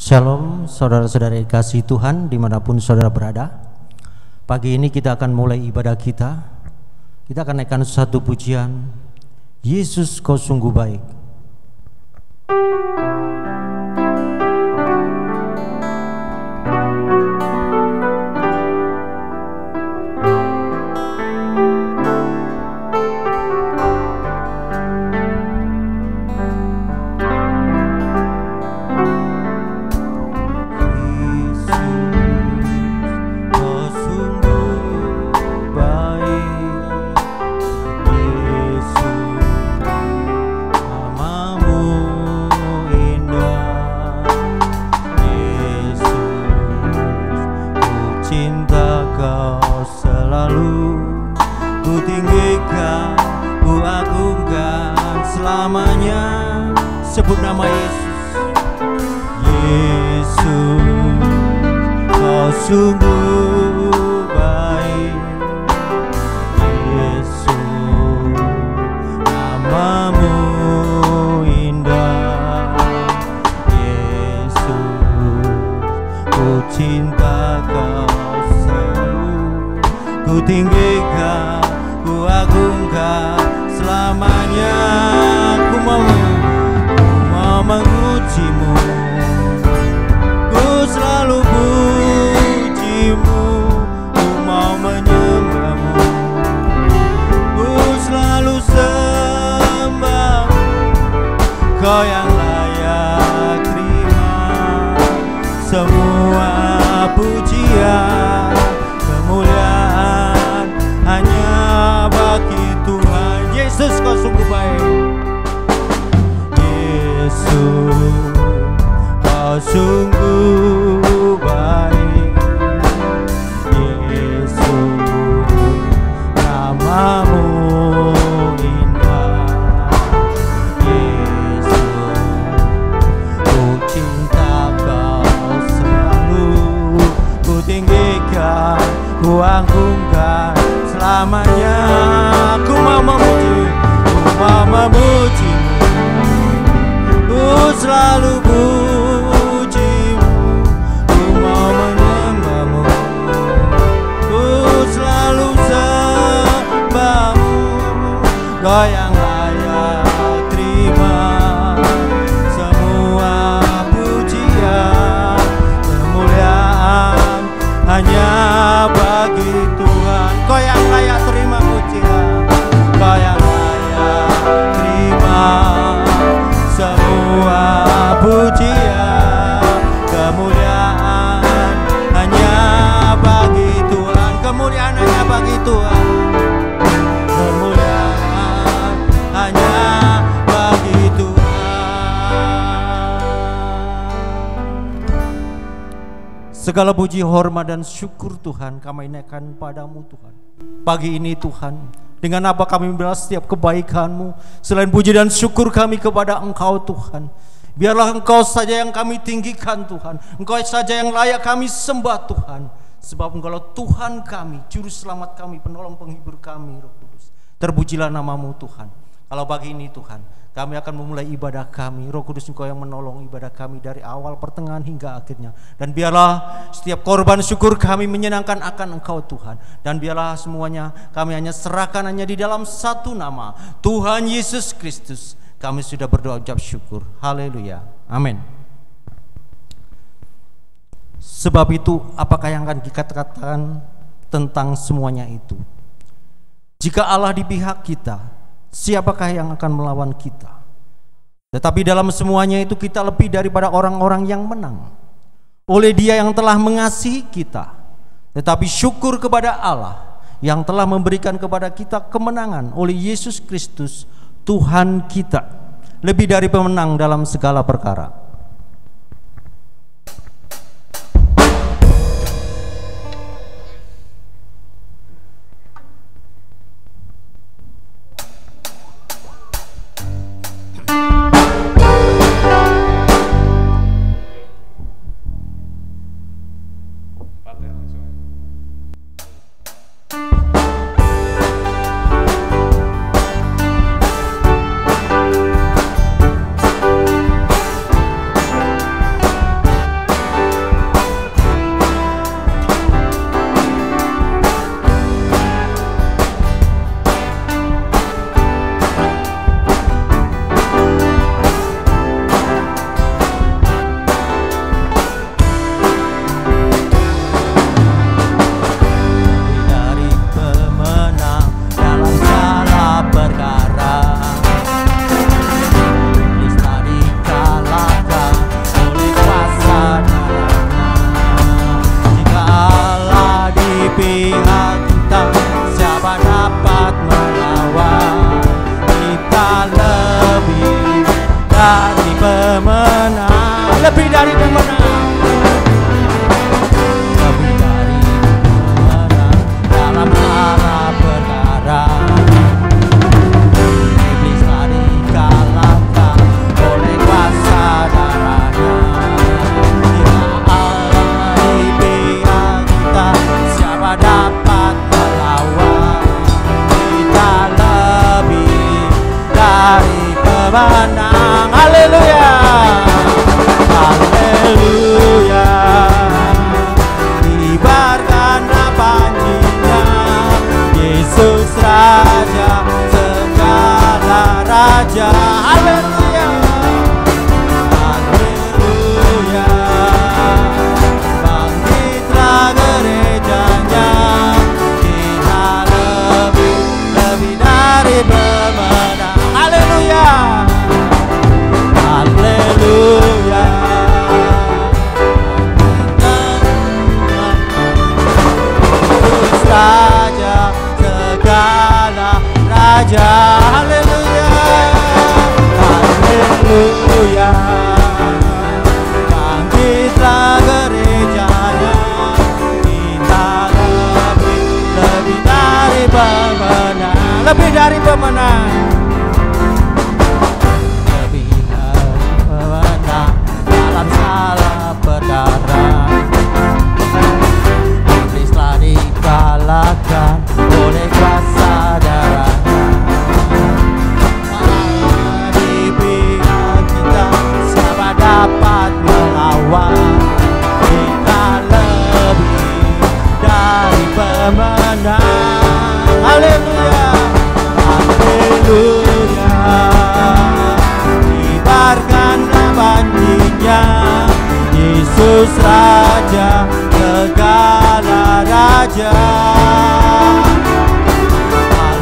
Shalom saudara-saudara kasih Tuhan dimanapun saudara berada. Pagi ini kita akan mulai ibadah kita. Kita akan naikkan satu pujian, Yesus kau sungguh baik. Sebut nama Yesus. Yesus, kau sungguh baik. Yesus, namamu indah. Yesus, ku cinta kau selalu. Ku tinggikan, ku agungkan selamanya. Ku mau mengujimu, ku selalu pujimu, ku mau menyembahmu, ku selalu sembahmu. Kau yang layak terima semua pujian, kemuliaan hanya bagi Tuhan. Yesus kau sungguh baik. Yesus, kau sungguh baik. Yesus, namamu indah. Yesus, ku cinta kau selalu. Ku tinggikan, ku agungkan selamanya. Ku mau memuji, ku mau memujimu, ku selalu pujimu, ku mau menyembahmu, ku selalu sembahmu. Kau yang layak terima semua pujian, kemuliaan hanya bagi Tuhan. Kau yang layak terima pujian, kau yang layak terima semua pujian, kemuliaan hanya bagi Tuhan. Kemuliaan hanya bagi Tuhan. Kemuliaan hanya bagi Tuhan. Segala puji, hormat dan syukur Tuhan kami naikkan padamu Tuhan. Pagi ini Tuhan, dengan apa kami membalas setiap kebaikan-Mu, selain puji dan syukur kami kepada Engkau Tuhan. Biarlah Engkau saja yang kami tinggikan Tuhan, Engkau saja yang layak kami sembah Tuhan. Sebab Engkau Tuhan kami, Juru Selamat kami, Penolong Penghibur kami, Roh Kudus. Terpujilah namamu Tuhan. Kalau pagi ini Tuhan, kami akan memulai ibadah kami. Roh Kudus Engkau yang menolong ibadah kami dari awal, pertengahan hingga akhirnya. Dan biarlah setiap korban syukur kami menyenangkan akan Engkau Tuhan. Dan biarlah semuanya kami hanya serahkan hanya di dalam satu nama, Tuhan Yesus Kristus. Kami sudah berdoa ucap syukur. Haleluya. Amin. Sebab itu apakah yang akan kita katakan tentang semuanya itu? Jika Allah di pihak kita, siapakah yang akan melawan kita? Tetapi dalam semuanya itu kita lebih daripada orang-orang yang menang oleh Dia yang telah mengasihi kita. Tetapi syukur kepada Allah yang telah memberikan kepada kita kemenangan oleh Yesus Kristus Tuhan kita, lebih dari pemenang dalam segala perkara. pemenang, lebih dari pemenang, lebih dari pemenang dalam segala perkara. Iblis telah dikalahkan oleh kuasa darahnya. Jika Allah di pihak kita, siapa dapat melawan? Kita lebih dari pemenang. Haleluya, haleluya. Kibarkanlah panjinya, Yesus Raja segala raja. Haleluya, haleluya. Bangkitlah gerejanya, kita lebih dari pemenang. Haleluya, haleluya. Yesus Raja segala raja. Haleluya, haleluya. Bangkitlah gerejanya, kita lebih dari pemenang, lebih dari pemenang, lebih dari pemenang dalam segala perkara. Iblis telah dikalahkan oleh kuasa darahnya. Di pihak kita, siapa dapat melawan? Kita lebih dari pemenang. Haleluya, haleluya. Kibarkanlah panjinya, Yesus Raja segala raja.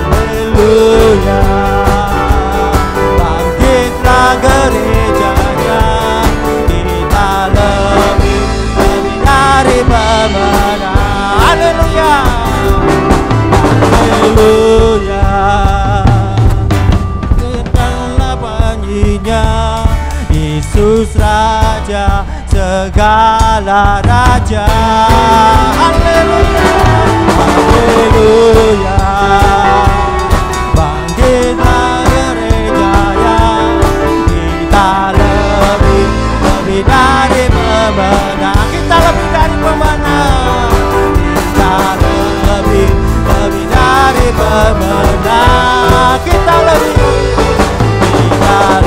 Haleluya. Bangkitlah gerejanya, kita lebih dari pemenang. Haleluya, haleluya. Kibarkanlah panjinya, Yesus Raja segala raja. Haleluya, haleluya. Bangkitlah gerejanya, kita lebih dari pemenang. Kita lebih dari pemenang, kita lebih dari pemenang. Kita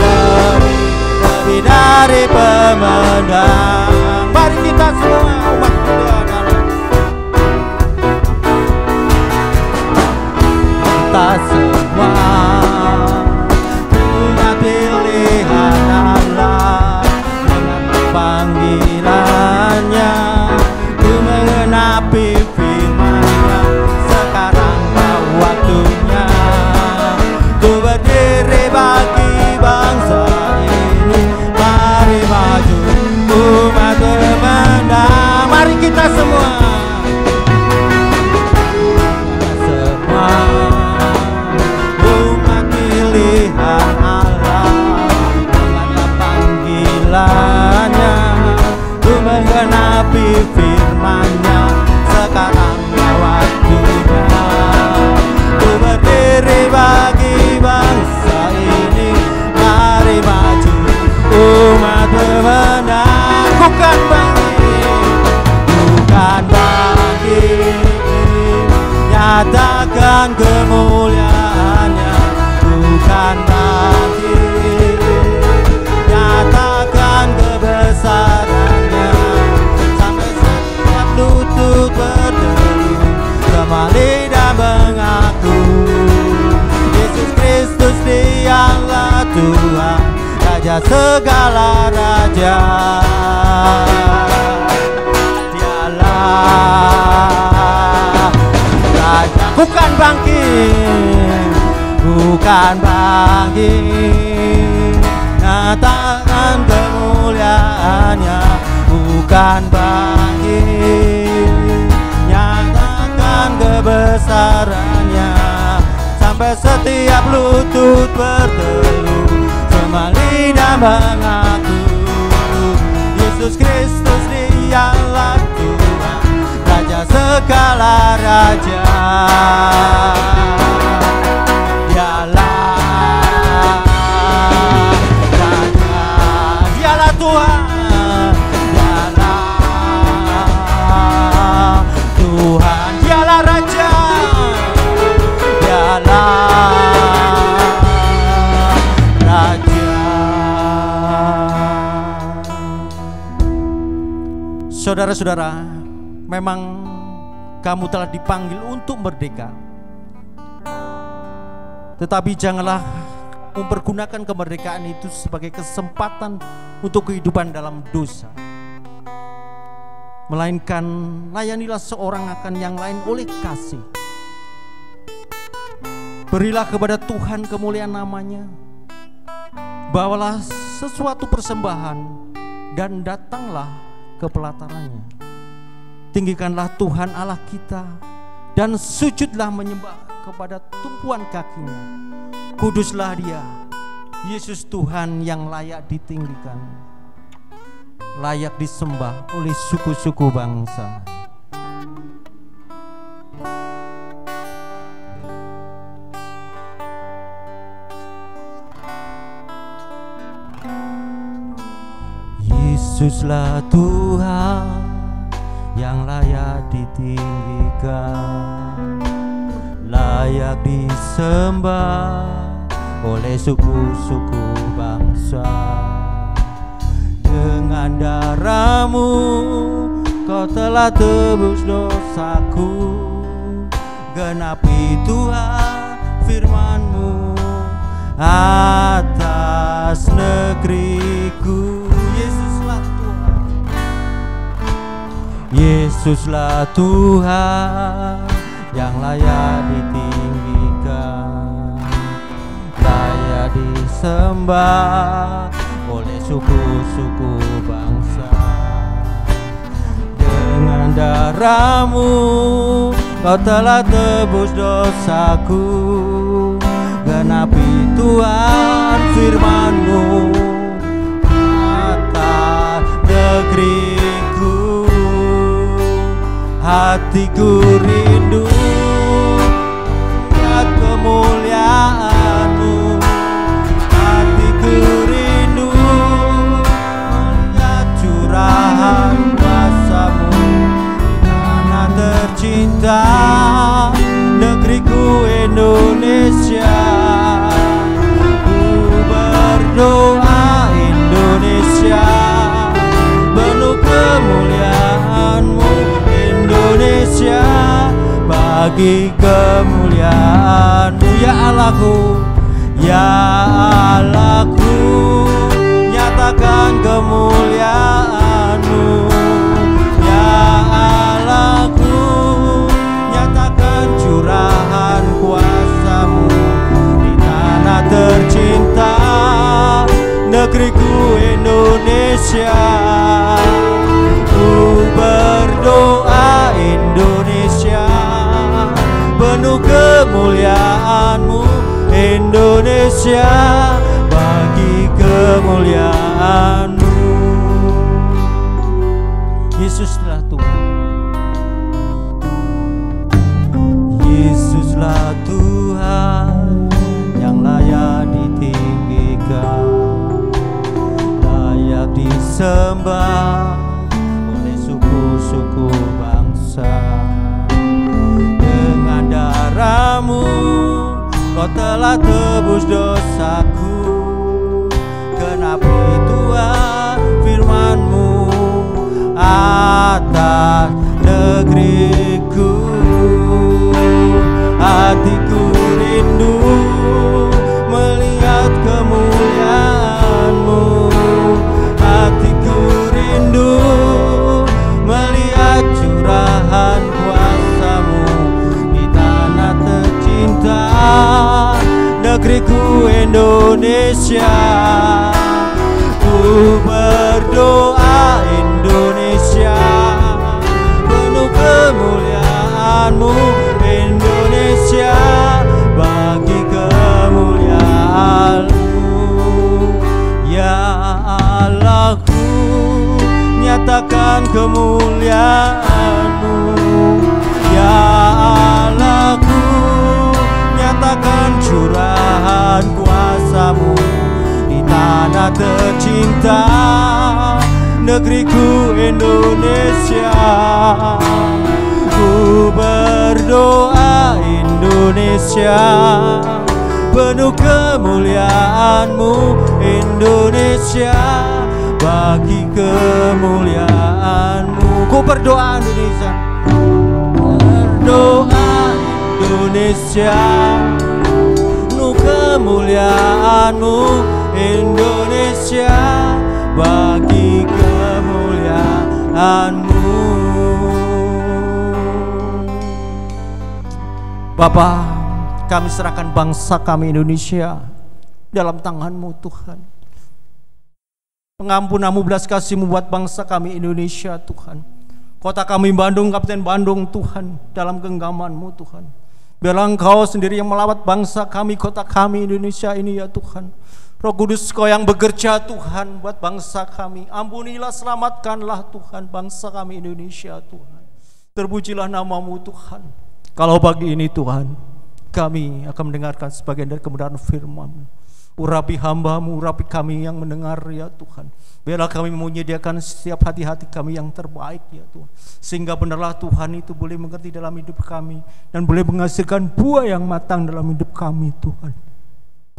lebih dari pemenang. Mari kita semua umat Tuhan, kita semua umat pilihan Allah, dengan panggilannya ku mengenapi firman-Nya. Sekarang waktunya ku berdiri bagi bangsa ini. Mari maju umat pemenang. Mari kita semua umat pilihan Allah, dengan panggilannya ku menggenapi firman-Nya. Sekarang waktunya ku berdiri bagi bangsa ini. Mari maju umat pemenang. Bukan bangkit, bukan bangkit, nyatakan kemuliaannya. Bukan bangkit, nyatakan kebesarannya. Sampai setiap lutut berteduh, semua lidah mengaku Yesus Kristus Dialah Tuhan, Raja segala raja. Dialah Raja. Bukan bangkit, bukan bangkit, nyatakan kemuliaannya. Bukan bangkit, nyatakan kebesarannya. Sampai setiap lutut berteduh, semua lidah mengaku Yesus Kristus dialah Tuhan, Raja segala raja. Dialah Raja, dialah Tuhan, dialah Tuhan, dialah Raja, dialah Raja. Saudara-saudara, memang kamu telah dipanggil untuk merdeka. Tetapi janganlah mempergunakan kemerdekaan itu sebagai kesempatan untuk kehidupan dalam dosa. Melainkan layanilah seorang akan yang lain oleh kasih. Berilah kepada Tuhan kemuliaan namanya. Bawalah sesuatu persembahan dan datanglah ke pelatarannya. Tinggikanlah Tuhan Allah kita dan sujudlah menyembah kepada tumpuan kakinya. Kuduslah Dia, Yesus Tuhan yang layak ditinggikan, layak disembah oleh suku-suku bangsa. Yesuslah Tuhan yang layak ditinggikan, layak disembah oleh suku-suku bangsa. Dengan darah-Mu Kau telah tebus dosaku, genapi Tuhan firman-Mu atas negeriku. Yesuslah Tuhan, Yesuslah Tuhan yang layak ditinggikan, layak disembah oleh suku-suku bangsa. Dengan darah-Mu Kau telah tebus dosaku, genapi Tuhan firman-Mu atas negeriku. Hatiku rindu lihat kemuliaan-Mu, hatiku rindu melihat curahan kuasa-Mu di tanah tercinta, negeriku Indonesia. Ku berdoa Indonesia penuh kemuliaan-Mu, Indonesia bagi kemuliaan-Mu. Ya Allahku, ya Allahku, nyatakan kemuliaan-Mu. Ya Allahku, nyatakan curahan kuasa-Mu di tanah tercinta, negeriku Indonesia. Ku berdoa Indonesia penuh kemuliaan-Mu, Indonesia bagi kemuliaan-Mu. Yesuslah Tuhan, Yesuslah Tuhan yang layak ditinggikan, layak disembah oleh suku-suku bangsa. Dengan darah-Mu Kau telah tebus dosaku, genapi Tuhan firman-Mu atas negeriku. Hatiku rindu melihat kemuliaan-Mu, hatiku rindu melihat curahan kuasa-Mu di tanah tercinta, negeriku Indonesia. Ku berdoa Indonesia penuh kemuliaan-Mu, Indonesia bagi kemuliaan-Mu. Ya Allahku, nyatakan kemuliaan-Mu. Ya Allahku, nyatakan curahan kuasa-Mu di tanah tercinta, negeriku Indonesia. Ku berdoa Indonesia, penuh kemuliaan-Mu Indonesia, bagi kemuliaan-Mu. Ku berdoa Indonesia, berdoa Indonesia, penuh kemuliaan-Mu Indonesia, bagi kemuliaan-Mu. Bapa, kami serahkan bangsa kami Indonesia dalam tangan-Mu Tuhan. Pengampunan-Mu, belas kasih-Mu buat bangsa kami Indonesia Tuhan. Kota kami Bandung, Kabupaten Bandung Tuhan, dalam genggaman-Mu Tuhan. Biarlah Engkau sendiri yang melawat bangsa kami, kota kami Indonesia ini ya Tuhan. Roh Kudus, Kau yang bekerja Tuhan buat bangsa kami. Ampunilah, selamatkanlah Tuhan bangsa kami Indonesia Tuhan. Terpujilah nama-Mu Tuhan. Kalau pagi ini Tuhan, kami akan mendengarkan sebagian dari kebenaran firman-Mu. Urapi hamba-Mu, urapi kami yang mendengar ya Tuhan. Biarlah kami menyediakan setiap hati-hati kami yang terbaik ya Tuhan. Sehingga benarlah Tuhan itu boleh mengerti dalam hidup kami, dan boleh menghasilkan buah yang matang dalam hidup kami Tuhan.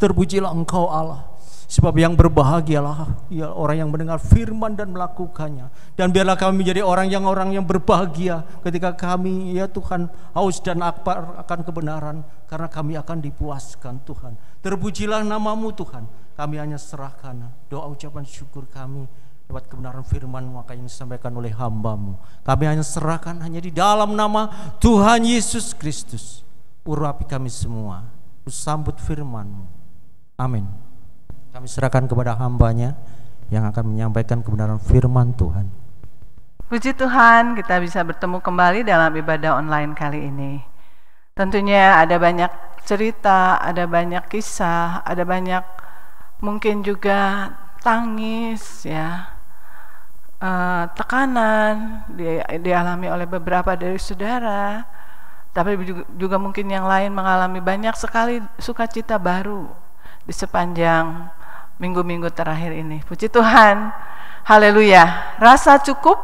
Terpujilah Engkau Allah. Sebab yang berbahagialah ya orang yang mendengar firman dan melakukannya. Dan biarlah kami menjadi orang yang berbahagia ketika kami ya Tuhan haus dan lapar akan kebenaran, karena kami akan dipuaskan Tuhan. Terpujilah nama-Mu Tuhan. Kami hanya serahkan doa ucapan syukur kami lewat kebenaran firman-Mu yang disampaikan oleh hamba-Mu. Kami hanya serahkan hanya di dalam nama Tuhan Yesus Kristus. Urapi kami semua, sambut firman-Mu. Amin. Kami serahkan kepada hamba-Nya yang akan menyampaikan kebenaran firman Tuhan. Puji Tuhan, kita bisa bertemu kembali dalam ibadah online kali ini. Tentunya ada banyak cerita, ada banyak kisah, ada banyak mungkin juga tangis ya, tekanan dialami oleh beberapa dari saudara. Tapi juga mungkin yang lain mengalami banyak sekali sukacita baru di sepanjang minggu-minggu terakhir ini. Puji Tuhan, haleluya. Rasa cukup,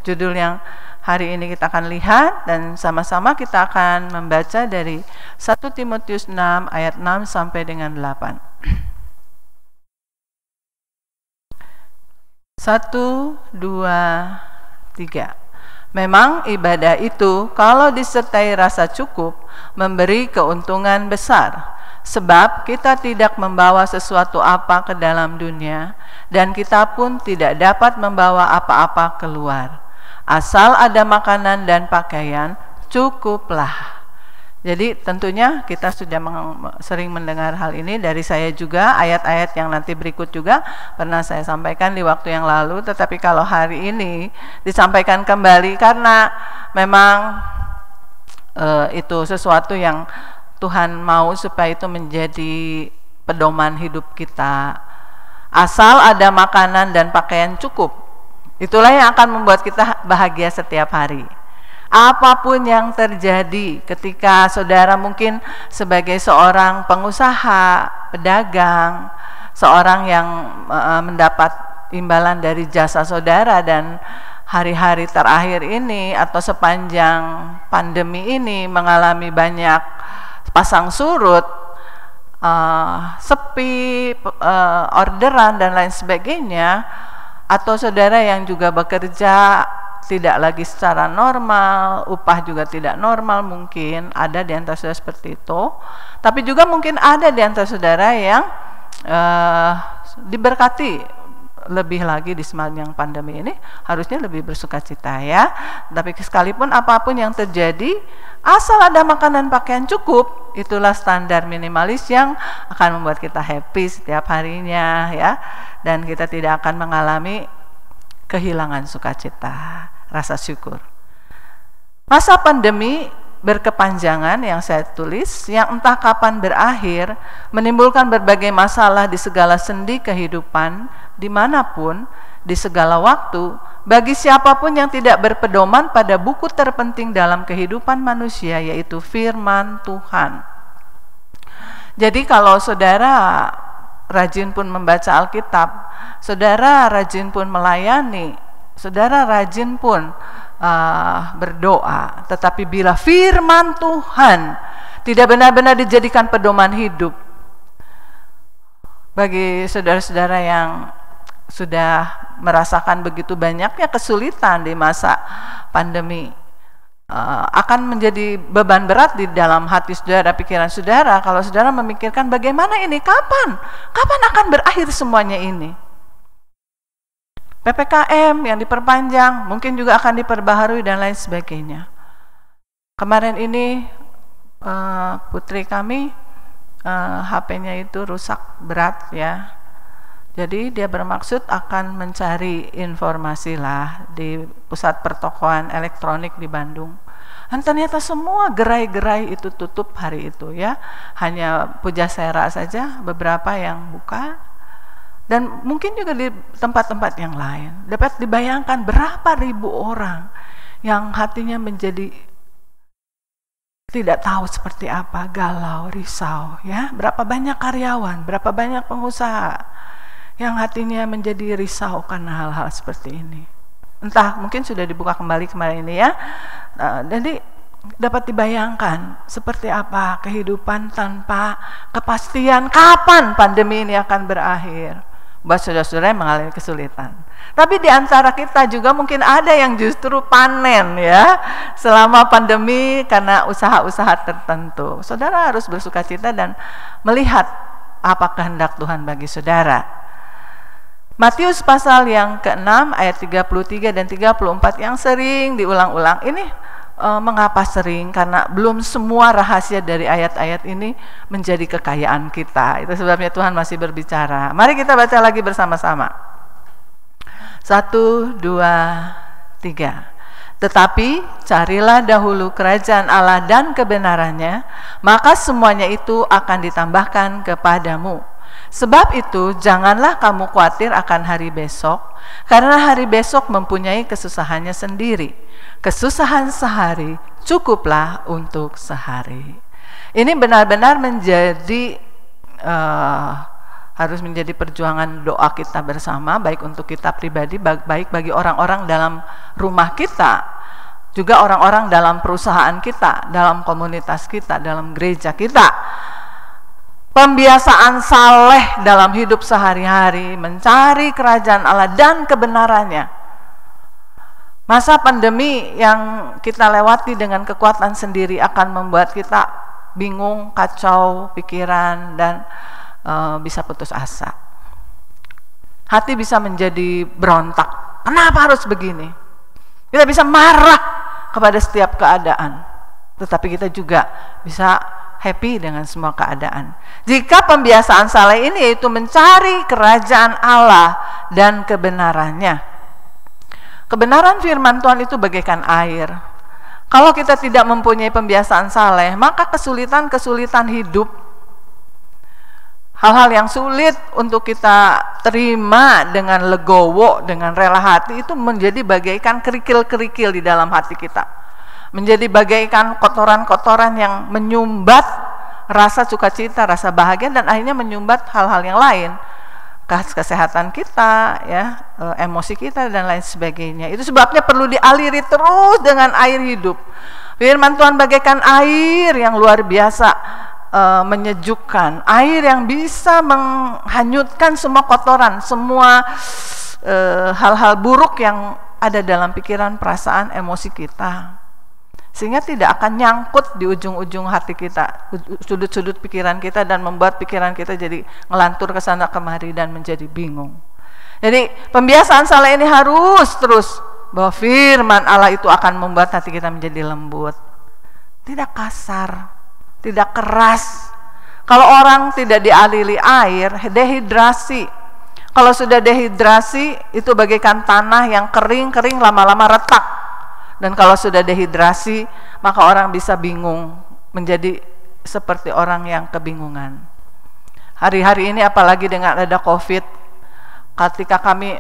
judul yang hari ini kita akan lihat, dan sama-sama kita akan membaca dari 1 Timotius 6 ayat 6 sampai dengan 8. 1, 2, 3. Memang ibadah itu kalau disertai rasa cukup memberi keuntungan besar. Sebab kita tidak membawa sesuatu apa ke dalam dunia, dan kita pun tidak dapat membawa apa-apa keluar. Asal ada makanan dan pakaian, cukuplah. Jadi tentunya kita sudah sering mendengar hal ini dari saya juga. Ayat-ayat yang nanti berikut juga pernah saya sampaikan di waktu yang lalu, tetapi kalau hari ini disampaikan kembali karena memang itu sesuatu yang Tuhan mau supaya itu menjadi pedoman hidup kita. Asal ada makanan dan pakaian cukup, itulah yang akan membuat kita bahagia setiap hari. Apapun yang terjadi ketika saudara mungkin sebagai seorang pengusaha, pedagang, seorang yang mendapat imbalan dari jasa saudara, dan hari-hari terakhir ini atau sepanjang pandemi ini mengalami banyak pasang surut, sepi, orderan dan lain sebagainya, atau saudara yang juga bekerja tidak lagi secara normal, upah juga tidak normal, mungkin ada di antara saudara seperti itu. Tapi juga mungkin ada di antara saudara yang diberkati lebih lagi di sepanjang pandemi ini, harusnya lebih bersukacita ya. Tapi sekalipun apapun yang terjadi, asal ada makanan pakaian cukup, itulah standar minimalis yang akan membuat kita happy setiap harinya ya. Dan kita tidak akan mengalami kehilangan sukacita, rasa syukur. Masa pandemi berkepanjangan yang saya tulis, yang entah kapan berakhir, menimbulkan berbagai masalah di segala sendi kehidupan, dimanapun, di segala waktu, bagi siapapun yang tidak berpedoman pada buku terpenting dalam kehidupan manusia, yaitu firman Tuhan. Jadi kalau saudara rajin pun membaca Alkitab, saudara rajin pun melayani, saudara rajin pun berdoa, tetapi bila firman Tuhan tidak benar-benar dijadikan pedoman hidup, bagi saudara-saudara yang sudah merasakan begitu banyaknya kesulitan di masa pandemi, akan menjadi beban berat di dalam hati saudara, pikiran saudara, kalau saudara memikirkan bagaimana ini, kapan akan berakhir semuanya ini. PPKM yang diperpanjang, mungkin juga akan diperbaharui dan lain sebagainya. Kemarin ini putri kami HP-nya itu rusak berat ya. Jadi dia bermaksud akan mencari informasi lah di pusat pertokoan elektronik di Bandung. Dan ternyata semua gerai-gerai itu tutup hari itu ya. Hanya Pujasera saja beberapa yang buka. Dan mungkin juga di tempat-tempat yang lain. Dapat dibayangkan berapa ribu orang yang hatinya menjadi tidak tahu seperti apa, galau, risau ya. Berapa banyak karyawan, berapa banyak pengusaha yang hatinya menjadi risau karena hal-hal seperti ini. Entah mungkin sudah dibuka kembali kemarin ini ya. Jadi dapat dibayangkan seperti apa kehidupan tanpa kepastian kapan pandemi ini akan berakhir. Buat saudara-saudara yang mengalami kesulitan. Tapi di antara kita juga mungkin ada yang justru panen ya selama pandemi karena usaha-usaha tertentu. Saudara harus bersukacita dan melihat apa kehendak Tuhan bagi saudara. Matius pasal yang ke-6 ayat 33 dan 34 yang sering diulang-ulang. Ini mengapa sering? Karena belum semua rahasia dari ayat-ayat ini menjadi kekayaan kita. Itu sebabnya Tuhan masih berbicara. Mari kita baca lagi bersama-sama. 1, 2, 3. Tetapi carilah dahulu kerajaan Allah dan kebenarannya, maka semuanya itu akan ditambahkan kepadamu. Sebab itu janganlah kamu khawatir akan hari besok, karena hari besok mempunyai kesusahannya sendiri. Kesusahan sehari cukuplah untuk sehari. Ini benar-benar menjadi harus menjadi perjuangan doa kita bersama, baik untuk kita pribadi, baik bagi orang-orang dalam rumah kita, juga orang-orang dalam perusahaan kita, dalam komunitas kita, dalam gereja kita. Pembiasaan saleh dalam hidup sehari-hari, mencari kerajaan Allah dan kebenarannya. Masa pandemi yang kita lewati dengan kekuatan sendiri akan membuat kita bingung, kacau pikiran, dan bisa putus asa. Hati bisa menjadi berontak. Kenapa harus begini? Kita bisa marah kepada setiap keadaan, tetapi kita juga bisa happy dengan semua keadaan. Jika pembiasaan saleh ini yaitu mencari kerajaan Allah dan kebenarannya. Kebenaran firman Tuhan itu bagaikan air. Kalau kita tidak mempunyai pembiasaan saleh, maka kesulitan-kesulitan hidup, hal-hal yang sulit untuk kita terima dengan legowo, dengan rela hati, itu menjadi bagaikan kerikil-kerikil di dalam hati kita. Menjadi bagaikan kotoran-kotoran yang menyumbat rasa sukacita, rasa bahagia, dan akhirnya menyumbat hal-hal yang lain, kesehatan kita, ya, emosi kita, dan lain sebagainya. Itu sebabnya perlu dialiri terus dengan air hidup. Firman Tuhan bagaikan air yang luar biasa, menyejukkan, air yang bisa menghanyutkan semua kotoran, semua hal-hal buruk yang ada dalam pikiran, perasaan, emosi kita. Sehingga tidak akan nyangkut di ujung-ujung hati kita, sudut-sudut pikiran kita, dan membuat pikiran kita jadi ngelantur ke sana kemari dan menjadi bingung. Jadi pembiasaan saleh ini harus terus, bahwa firman Allah itu akan membuat hati kita menjadi lembut, tidak kasar, tidak keras. Kalau orang tidak dialiri air, dehidrasi. Kalau sudah dehidrasi, itu bagaikan tanah yang kering-kering lama-lama retak. Dan kalau sudah dehidrasi, maka orang bisa bingung, menjadi seperti orang yang kebingungan. Hari-hari ini apalagi dengan ada COVID, ketika kami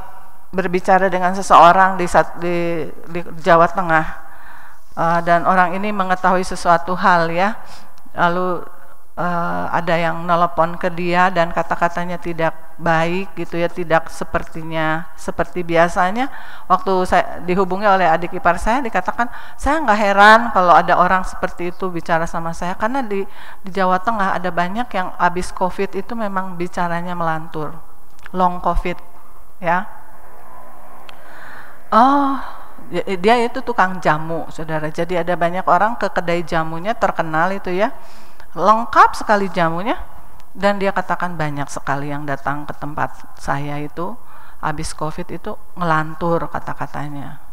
berbicara dengan seseorang di Jawa Tengah, dan orang ini mengetahui sesuatu hal ya, lalu ada yang nelpon ke dia dan kata-katanya tidak baik gitu ya, tidak seperti biasanya. Waktu saya dihubungi oleh adik ipar saya, dikatakan saya nggak heran kalau ada orang seperti itu bicara sama saya, karena di Jawa Tengah ada banyak yang habis COVID itu memang bicaranya melantur, long COVID ya. Oh, dia itu tukang jamu, saudara. Jadi ada banyak orang ke kedai jamunya, terkenal itu ya, lengkap sekali jamunya, dan dia katakan banyak sekali yang datang ke tempat saya itu habis COVID itu ngelantur kata-katanya.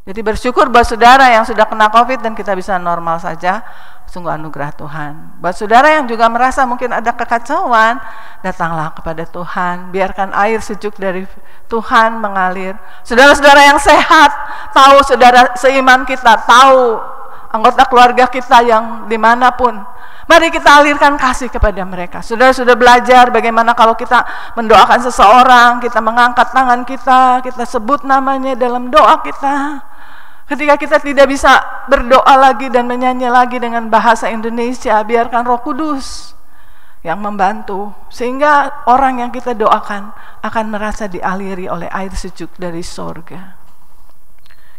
Jadi bersyukur buat saudara yang sudah kena COVID dan kita bisa normal saja, sungguh anugerah Tuhan. Buat saudara yang juga merasa mungkin ada kekacauan, datanglah kepada Tuhan, biarkan air sejuk dari Tuhan mengalir. Saudara-saudara yang sehat, tahu saudara seiman kita, tahu anggota keluarga kita yang dimanapun, mari kita alirkan kasih kepada mereka. Saudara sudah belajar bagaimana kalau kita mendoakan seseorang, kita mengangkat tangan kita sebut namanya dalam doa kita. Ketika kita tidak bisa berdoa lagi dan menyanyi lagi dengan bahasa Indonesia, biarkan Roh Kudus yang membantu, sehingga orang yang kita doakan akan merasa dialiri oleh air sejuk dari sorga.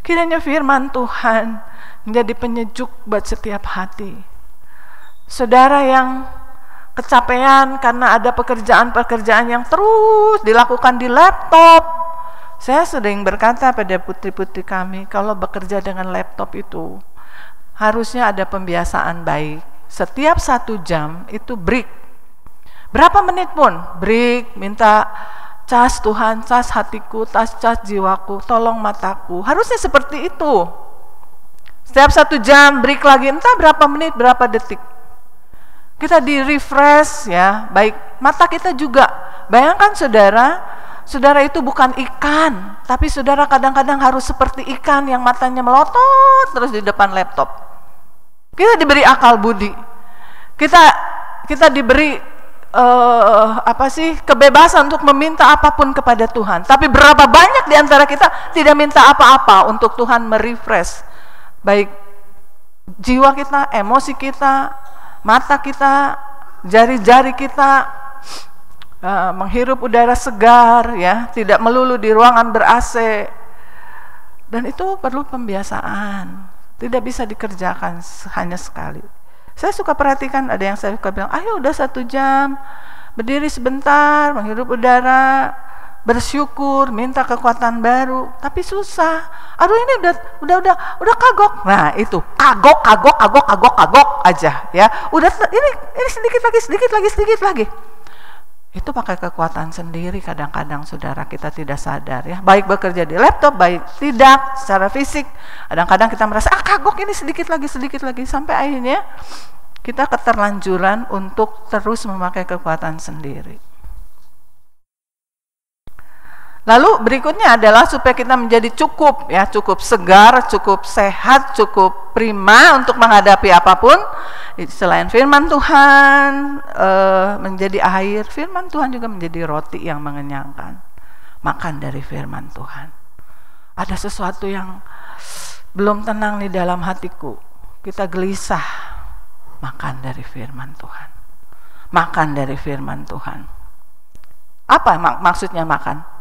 Kiranya firman Tuhan menjadi penyejuk buat setiap hati. Saudara yang kecapean karena ada pekerjaan-pekerjaan yang terus dilakukan di laptop, saya sering berkata pada putri-putri kami, kalau bekerja dengan laptop itu harusnya ada pembiasaan baik. Setiap 1 jam itu break, berapa menit pun break, minta cas Tuhan, cas hatiku, cas jiwaku, tolong mataku. Harusnya seperti itu. Setiap 1 jam break lagi, entah berapa menit, berapa detik, kita di refresh ya, baik mata kita juga. Bayangkan saudara itu bukan ikan, tapi saudara kadang-kadang harus seperti ikan yang matanya melotot terus di depan laptop. Kita diberi akal budi, kita diberi kebebasan untuk meminta apapun kepada Tuhan. Tapi berapa banyak di antara kita tidak minta apa-apa untuk Tuhan merefresh baik jiwa kita, emosi kita, mata kita, jari-jari kita, menghirup udara segar ya, tidak melulu di ruangan ber-AC. Dan itu perlu pembiasaan, tidak bisa dikerjakan hanya sekali. Saya suka perhatikan, ada yang saya suka bilang, ayo udah 1 jam, berdiri sebentar, menghirup udara, bersyukur, minta kekuatan baru. Tapi susah. Aduh ini udah kagok. Nah itu kagok aja ya. Udah ini sedikit lagi. Itu pakai kekuatan sendiri kadang-kadang saudara, kita tidak sadar ya. Baik bekerja di laptop, baik tidak secara fisik. Kadang-kadang kita merasa kagok ini sedikit lagi sampai akhirnya kita keterlanjuran untuk terus memakai kekuatan sendiri. Lalu berikutnya adalah supaya kita menjadi cukup ya, cukup segar, cukup sehat, cukup prima untuk menghadapi apapun. Selain firman Tuhan menjadi air, firman Tuhan juga menjadi roti yang mengenyangkan. Makan dari firman Tuhan. Ada sesuatu yang belum tenang di dalam hatiku, kita gelisah, makan dari firman Tuhan. Makan dari firman Tuhan. Apa maksudnya makan?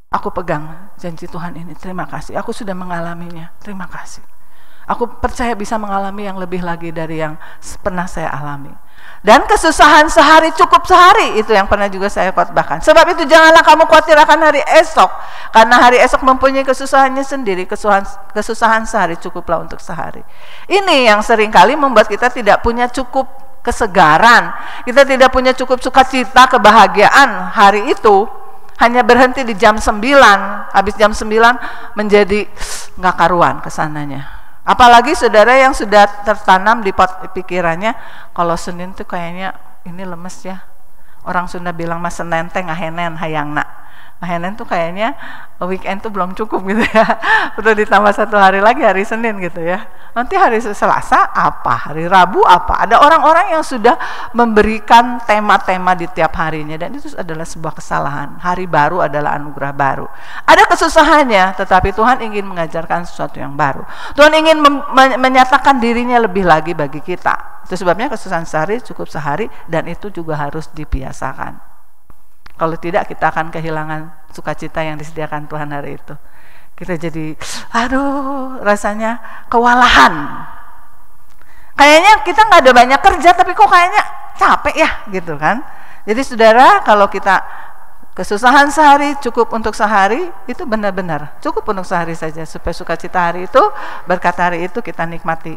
Aku pegang janji Tuhan ini, terima kasih. Aku sudah mengalaminya, terima kasih. Aku percaya bisa mengalami yang lebih lagi dari yang pernah saya alami. Dan kesusahan sehari cukup sehari, itu yang pernah juga saya khotbahkan. Sebab itu janganlah kamu khawatir akan hari esok, karena hari esok mempunyai kesusahannya sendiri. Kesusahan sehari cukuplah untuk sehari. Ini yang seringkali membuat kita tidak punya cukup kesegaran, kita tidak punya cukup sukacita, kebahagiaan hari itu. Hanya berhenti di jam 9, habis jam 9 menjadi nggak karuan kesananya. Apalagi saudara yang sudah tertanam di pikirannya, kalau Senin tuh kayaknya ini lemes ya. Orang Sunda bilang mas Senin teh ngahenen hayangna. Henen tuh kayaknya weekend tuh belum cukup gitu ya. Udah ditambah 1 hari lagi, hari Senin gitu ya. Nanti hari Selasa apa, hari Rabu apa. Ada orang-orang yang sudah memberikan tema-tema di tiap harinya, dan itu adalah sebuah kesalahan. Hari baru adalah anugerah baru. Ada kesusahannya, tetapi Tuhan ingin mengajarkan sesuatu yang baru. Tuhan ingin menyatakan dirinya lebih lagi bagi kita. Itu sebabnya kesusahan sehari cukup sehari, dan itu juga harus dibiasakan. Kalau tidak, kita akan kehilangan sukacita yang disediakan Tuhan hari itu. Kita jadi, rasanya kewalahan. Kayaknya kita nggak ada banyak kerja, tapi kok kayaknya capek ya, gitu kan? Jadi saudara, kalau kita kesusahan sehari cukup untuk sehari, itu benar-benar cukup untuk sehari saja, supaya sukacita hari itu, berkat hari itu kita nikmati.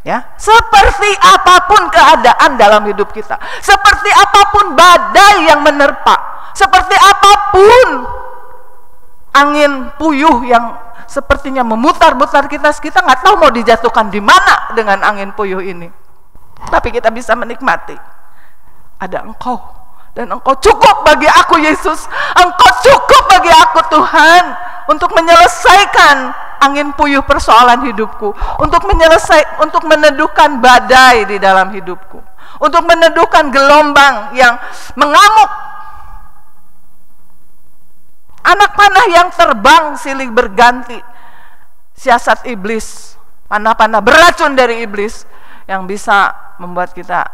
Ya, seperti apapun keadaan dalam hidup kita, seperti apapun badai yang menerpa, seperti apapun angin puyuh yang sepertinya memutar-mutar kita nggak tahu mau dijatuhkan di mana dengan angin puyuh ini. Tapi kita bisa menikmati. Ada Engkau, dan Engkau cukup bagi aku Yesus. Engkau cukup bagi aku Tuhan, untuk menyelesaikan angin puyuh persoalan hidupku, untuk meneduhkan badai di dalam hidupku, untuk meneduhkan gelombang yang mengamuk, anak panah yang terbang silih berganti, siasat iblis, panah-panah beracun dari iblis yang bisa membuat kita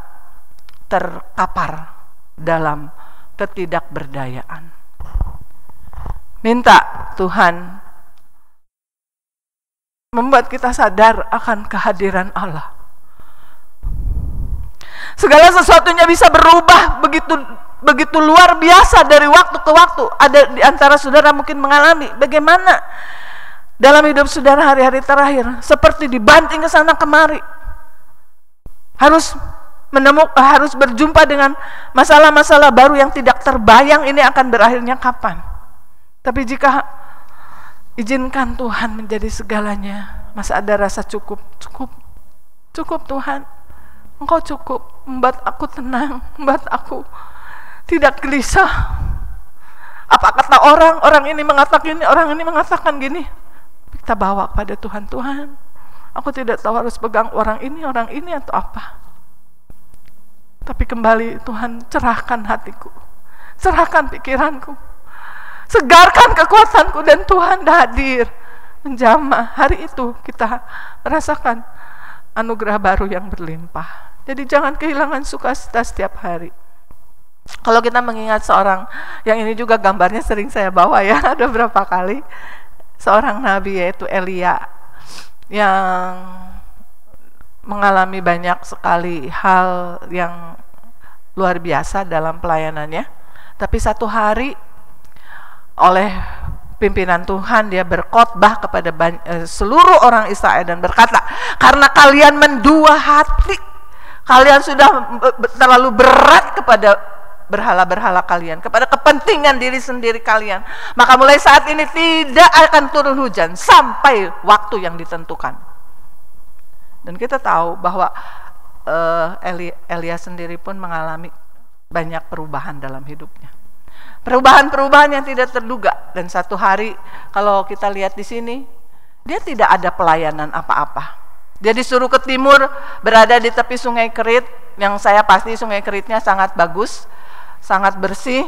terkapar dalam ketidakberdayaan. Minta Tuhan membuat kita sadar akan kehadiran Allah. Segala sesuatunya bisa berubah begitu luar biasa dari waktu ke waktu. Ada di antara saudara mungkin mengalami bagaimana dalam hidup saudara hari-hari terakhir seperti dibanting ke sana kemari. Harus berjumpa dengan masalah-masalah baru yang tidak terbayang ini akan berakhirnya kapan. Tapi jika izinkan Tuhan menjadi segalanya, masih ada rasa cukup Tuhan. Engkau cukup membuat aku tenang, membuat aku tidak gelisah. Apa kata orang ini mengatakan ini, orang ini mengatakan gini. Kita bawa kepada Tuhan. Tuhan, aku tidak tahu harus pegang orang ini atau apa. Tapi kembali Tuhan, cerahkan hatiku, cerahkan pikiranku, segarkan kekuatanku, dan Tuhan hadir menjamah. Hari itu kita merasakan anugerah baru yang berlimpah. Jadi jangan kehilangan sukacita setiap hari. Kalau kita mengingat seorang, yang ini juga gambarnya sering saya bawa ya, ada beberapa kali, seorang nabi yaitu Elia, yang mengalami banyak sekali hal yang luar biasa dalam pelayanannya. Tapi satu hari oleh pimpinan Tuhan dia berkhotbah kepada seluruh orang Israel dan berkata, karena kalian mendua hati, kalian sudah terlalu berat kepada berhala-berhala kalian, kepada kepentingan diri sendiri kalian, maka mulai saat ini tidak akan turun hujan sampai waktu yang ditentukan. Dan kita tahu bahwa Elia sendiri pun mengalami banyak perubahan dalam hidupnya, perubahan-perubahan yang tidak terduga. Dan satu hari kalau kita lihat di sini, dia tidak ada pelayanan apa-apa. Dia disuruh ke timur, berada di tepi Sungai Kerit, yang saya pasti Sungai Keritnya sangat bagus, sangat bersih,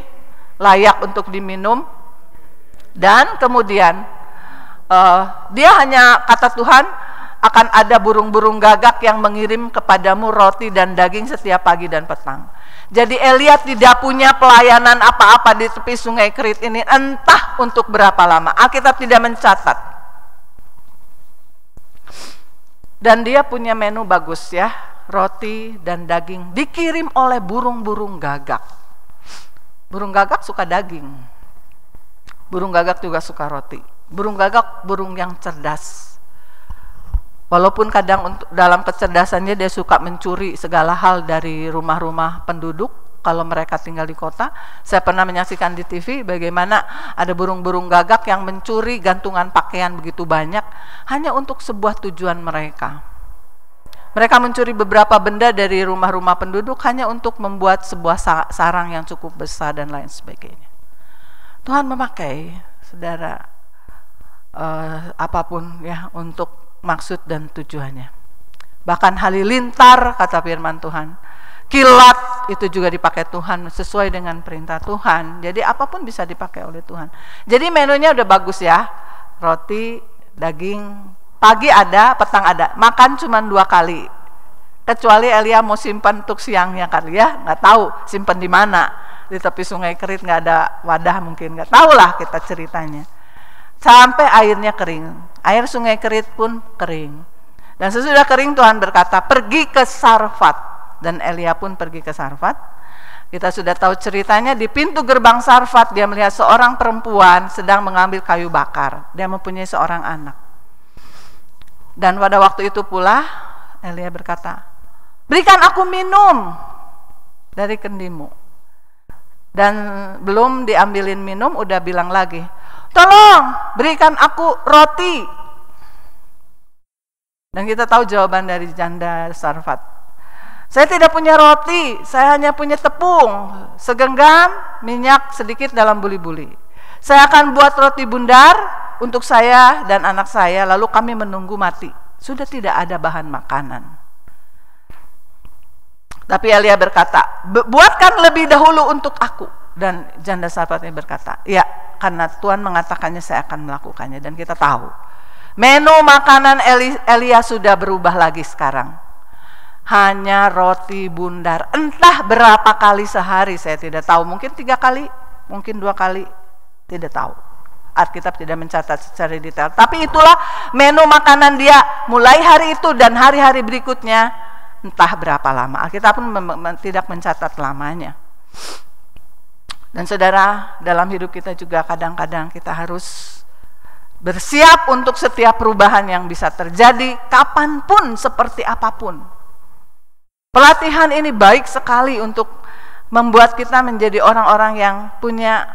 layak untuk diminum. Dan kemudian dia hanya, kata Tuhan, akan ada burung-burung gagak yang mengirim kepadamu roti dan daging setiap pagi dan petang. Jadi Elia tidak punya pelayanan apa-apa di tepi Sungai Kerit ini, entah untuk berapa lama. Alkitab tidak mencatat. Dan dia punya menu bagus ya, roti dan daging dikirim oleh burung-burung gagak. Burung gagak suka daging, burung gagak juga suka roti. Burung gagak burung yang cerdas. Walaupun kadang dalam kecerdasannya dia suka mencuri segala hal dari rumah-rumah penduduk kalau mereka tinggal di kota. Saya pernah menyaksikan di TV bagaimana ada burung-burung gagak yang mencuri gantungan pakaian begitu banyak hanya untuk sebuah tujuan mereka. Mereka mencuri beberapa benda dari rumah-rumah penduduk hanya untuk membuat sebuah sarang yang cukup besar dan lain sebagainya. Tuhan memakai saudara apapun ya untuk maksud dan tujuannya. Bahkan halilintar kata firman Tuhan, kilat itu juga dipakai Tuhan sesuai dengan perintah Tuhan. Jadi apapun bisa dipakai oleh Tuhan. Jadi menunya udah bagus ya, roti, daging, pagi ada, petang ada. Makan cuma 2 kali. Kecuali Elia mau simpan untuk siangnya kali ya, nggak tahu simpan di mana, di tepi sungai Kerit nggak ada wadah mungkin, nggak tahu lah kita ceritanya. Sampai airnya kering, air sungai Kerit pun kering. Dan sesudah kering Tuhan berkata pergi ke Sarfat, dan Elia pun pergi ke Sarfat. Kita sudah tahu ceritanya, di pintu gerbang Sarfat dia melihat seorang perempuan sedang mengambil kayu bakar. Dia mempunyai seorang anak. Dan pada waktu itu pula Elia berkata, berikan aku minum dari kendimu. Dan belum diambilin minum udah bilang lagi, tolong berikan aku roti. Dan kita tahu jawaban dari janda Sarfat, saya tidak punya roti, saya hanya punya tepung, segenggam minyak sedikit dalam buli-buli. Saya akan buat roti bundar untuk saya dan anak saya, lalu kami menunggu mati. Sudah tidak ada bahan makanan. Tapi Elia berkata, buatkan lebih dahulu untuk aku. Dan janda Sarfatnya berkata, ya, karena Tuhan mengatakannya saya akan melakukannya. Dan kita tahu menu makanan Elia sudah berubah lagi sekarang. Hanya roti bundar, entah berapa kali sehari saya tidak tahu, mungkin 3 kali, mungkin 2 kali, tidak tahu. Alkitab tidak mencatat secara detail, tapi itulah menu makanan dia mulai hari itu dan hari-hari berikutnya, entah berapa lama. Alkitab pun tidak mencatat lamanya. Dan saudara, dalam hidup kita juga kadang-kadang kita harus bersiap untuk setiap perubahan yang bisa terjadi kapanpun, seperti apapun. Pelatihan ini baik sekali untuk membuat kita menjadi orang-orang yang punya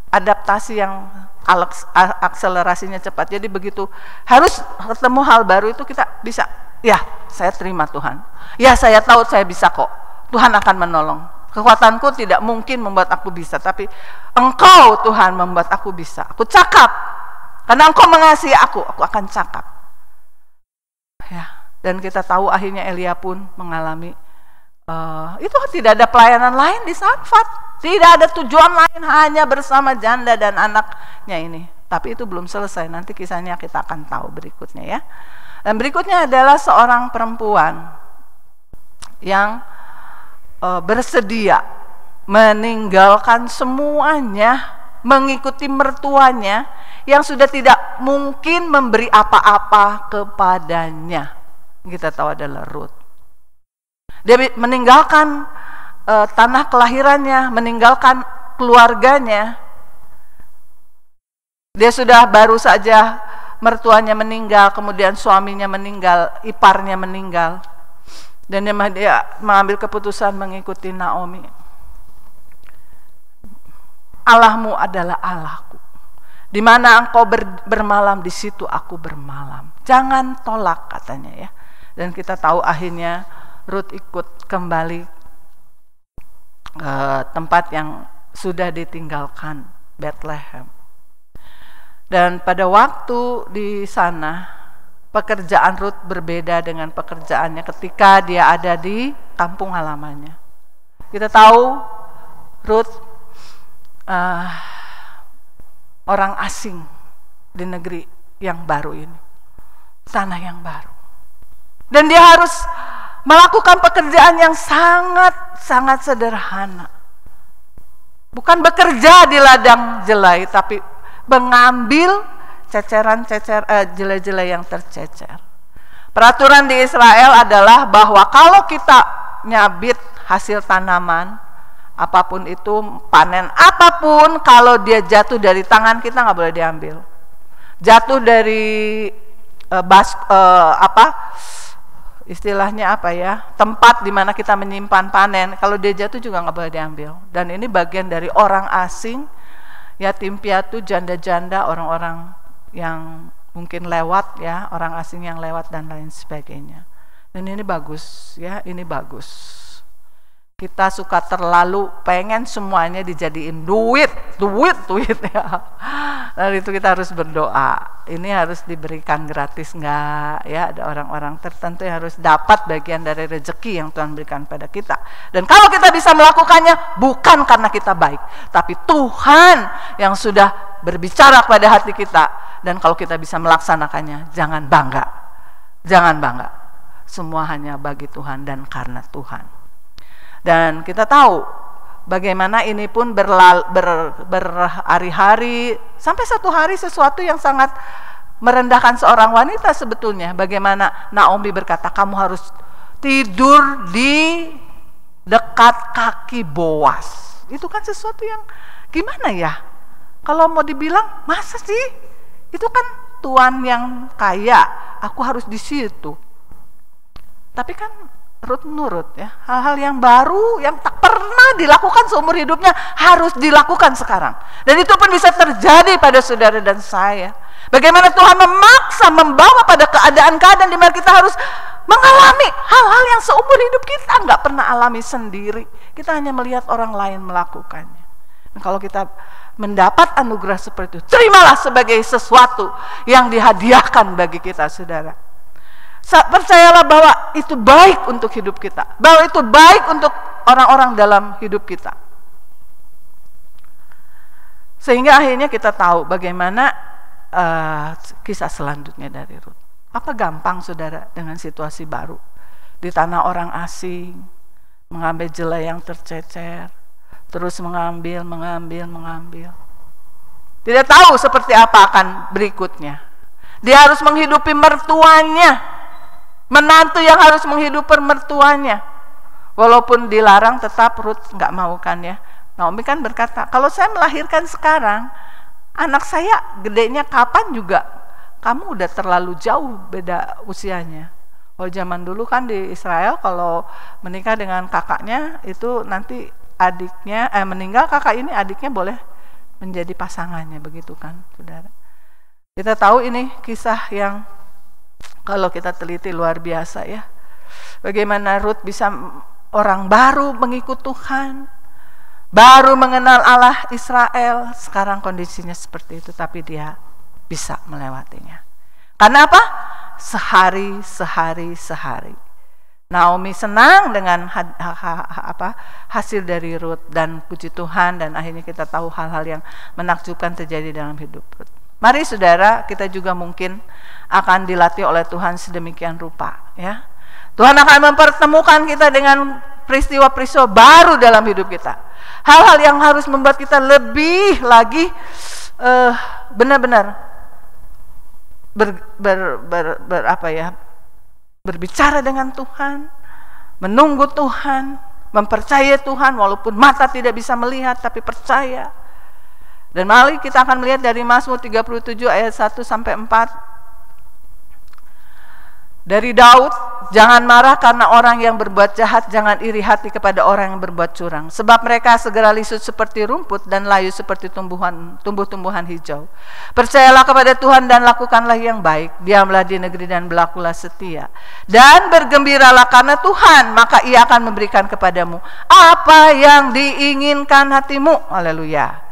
adaptasi yang akselerasinya cepat. Jadi begitu harus ketemu hal baru itu kita bisa, ya saya terima Tuhan, ya saya tahu saya bisa kok, Tuhan akan menolong. Kekuatanku tidak mungkin membuat aku bisa, tapi Engkau Tuhan membuat aku bisa. Aku cakap, karena Engkau mengasihi aku akan cakap. Ya, dan kita tahu akhirnya Elia pun mengalami itu tidak ada pelayanan lain di Sarfat, tidak ada tujuan lain, hanya bersama janda dan anaknya ini. Tapi itu belum selesai, nanti kisahnya kita akan tahu berikutnya ya. Dan berikutnya adalah seorang perempuan yang bersedia meninggalkan semuanya, mengikuti mertuanya yang sudah tidak mungkin memberi apa-apa kepadanya. Kita tahu adalah Ruth. Dia meninggalkan tanah kelahirannya, meninggalkan keluarganya. Dia sudah baru saja mertuanya meninggal, kemudian suaminya meninggal, iparnya meninggal. Dan dia mengambil keputusan mengikuti Naomi. Allahmu adalah Allahku. Di mana engkau bermalam, di situ aku bermalam. Jangan tolak katanya ya. Dan kita tahu akhirnya Ruth ikut kembali ke tempat yang sudah ditinggalkan, Bethlehem. Dan pada waktu di sana, pekerjaan Ruth berbeda dengan pekerjaannya ketika dia ada di kampung halamannya. Kita tahu Ruth orang asing di negeri yang baru ini, tanah yang baru. Dan dia harus melakukan pekerjaan yang sangat sederhana. Bukan bekerja di ladang jelai, tapi mengambil jelai-jelai yang tercecer. Peraturan di Israel adalah bahwa kalau kita nyabit hasil tanaman, apapun itu, panen apapun, kalau dia jatuh dari tangan kita nggak boleh diambil. Jatuh dari istilahnya apa ya, tempat di mana kita menyimpan panen, kalau dia jatuh juga nggak boleh diambil. Dan ini bagian dari orang asing, yatim piatu, janda-janda, orang-orang yang mungkin lewat ya, orang asing yang lewat dan lain sebagainya. Dan ini bagus ya, ini bagus. Kita suka terlalu pengen semuanya dijadiin duit ya. Lalu itu kita harus berdoa. Ini harus diberikan gratis enggak ya? Ada orang-orang tertentu yang harus dapat bagian dari rezeki yang Tuhan berikan pada kita. Dan kalau kita bisa melakukannya bukan karena kita baik, tapi Tuhan yang sudah berbicara pada hati kita. Dan kalau kita bisa melaksanakannya, jangan bangga. Jangan bangga. Semua hanya bagi Tuhan dan karena Tuhan. Dan kita tahu bagaimana ini pun berhari-hari, sampai satu hari sesuatu yang sangat merendahkan seorang wanita sebetulnya. Bagaimana Naomi berkata, kamu harus tidur di dekat kaki Boas. Itu kan sesuatu yang gimana ya? Kalau mau dibilang, masa sih? Itu kan tuan yang kaya, aku harus di situ. Tapi kan Rut nurut ya, hal-hal yang baru yang tak pernah dilakukan seumur hidupnya harus dilakukan sekarang. Dan itu pun bisa terjadi pada saudara dan saya. Bagaimana Tuhan memaksa membawa pada keadaan-keadaan di mana kita harus mengalami hal-hal yang seumur hidup kita nggak pernah alami sendiri. Kita hanya melihat orang lain melakukannya. Dan kalau kita mendapat anugerah seperti itu, terimalah sebagai sesuatu yang dihadiahkan bagi kita, saudara. Percayalah bahwa itu baik untuk hidup kita, bahwa itu baik untuk orang-orang dalam hidup kita. Sehingga akhirnya kita tahu bagaimana kisah selanjutnya dari Rut. Apa gampang saudara dengan situasi baru di tanah orang asing, mengambil jelai yang tercecer, terus mengambil. Tidak tahu seperti apa akan berikutnya. Dia harus menghidupi mertuanya, menantu yang harus menghidupi mertuanya. Walaupun dilarang tetap Rut nggak mau kan ya. Naomi kan berkata, kalau saya melahirkan sekarang, anak saya gedenya kapan juga, kamu udah terlalu jauh beda usianya. Oh zaman dulu kan di Israel kalau menikah dengan kakaknya itu nanti adiknya meninggal, kakak ini adiknya boleh menjadi pasangannya, begitu kan saudara. Kita tahu ini kisah yang kalau kita teliti luar biasa ya. Bagaimana Rut bisa orang baru mengikut Tuhan, baru mengenal Allah Israel, sekarang kondisinya seperti itu, tapi dia bisa melewatinya. Karena apa? Sehari. Naomi senang dengan hasil dari Rut, dan puji Tuhan, dan akhirnya kita tahu hal-hal yang menakjubkan terjadi dalam hidup Rut. Mari saudara, kita juga mungkin akan dilatih oleh Tuhan sedemikian rupa ya. Tuhan akan mempertemukan kita dengan peristiwa-peristiwa baru dalam hidup kita. Hal-hal yang harus membuat kita lebih lagi benar-benar berbicara dengan Tuhan, menunggu Tuhan, mempercayai Tuhan walaupun mata tidak bisa melihat tapi percaya. Dan mari kita akan melihat dari Mazmur 37 ayat 1 sampai 4. Dari Daud, jangan marah karena orang yang berbuat jahat, jangan iri hati kepada orang yang berbuat curang. Sebab mereka segera lisut seperti rumput dan layu seperti tumbuh-tumbuhan hijau. Percayalah kepada Tuhan dan lakukanlah yang baik. Diamlah di negeri dan berlakulah setia. Dan bergembiralah karena Tuhan, maka Ia akan memberikan kepadamu apa yang diinginkan hatimu. Haleluya.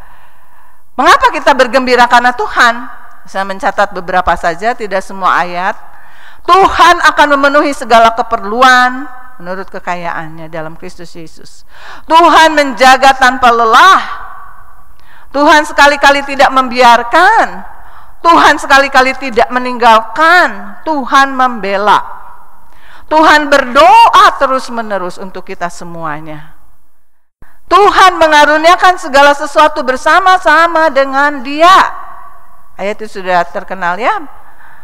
Mengapa kita bergembira karena Tuhan? Saya mencatat beberapa saja, tidak semua ayat. Tuhan akan memenuhi segala keperluan menurut kekayaannya dalam Kristus Yesus. Tuhan menjaga tanpa lelah. Tuhan sekali-kali tidak membiarkan. Tuhan sekali-kali tidak meninggalkan. Tuhan membela. Tuhan berdoa terus-menerus untuk kita semuanya. Tuhan mengaruniakan segala sesuatu bersama-sama dengan Dia. Ayat itu sudah terkenal ya.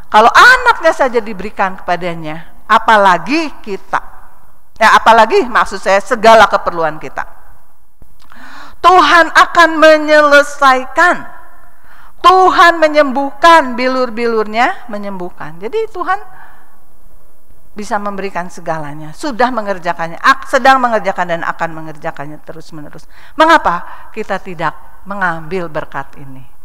Kalau anaknya saja diberikan kepadanya, apalagi kita. Ya, apalagi maksud saya segala keperluan kita. Tuhan akan menyelesaikan. Tuhan menyembuhkan, bilur-bilurnya menyembuhkan. Jadi Tuhan bisa memberikan segalanya, sudah mengerjakannya, sedang mengerjakan dan akan mengerjakannya terus-menerus. Mengapa kita tidak mengambil berkat ini?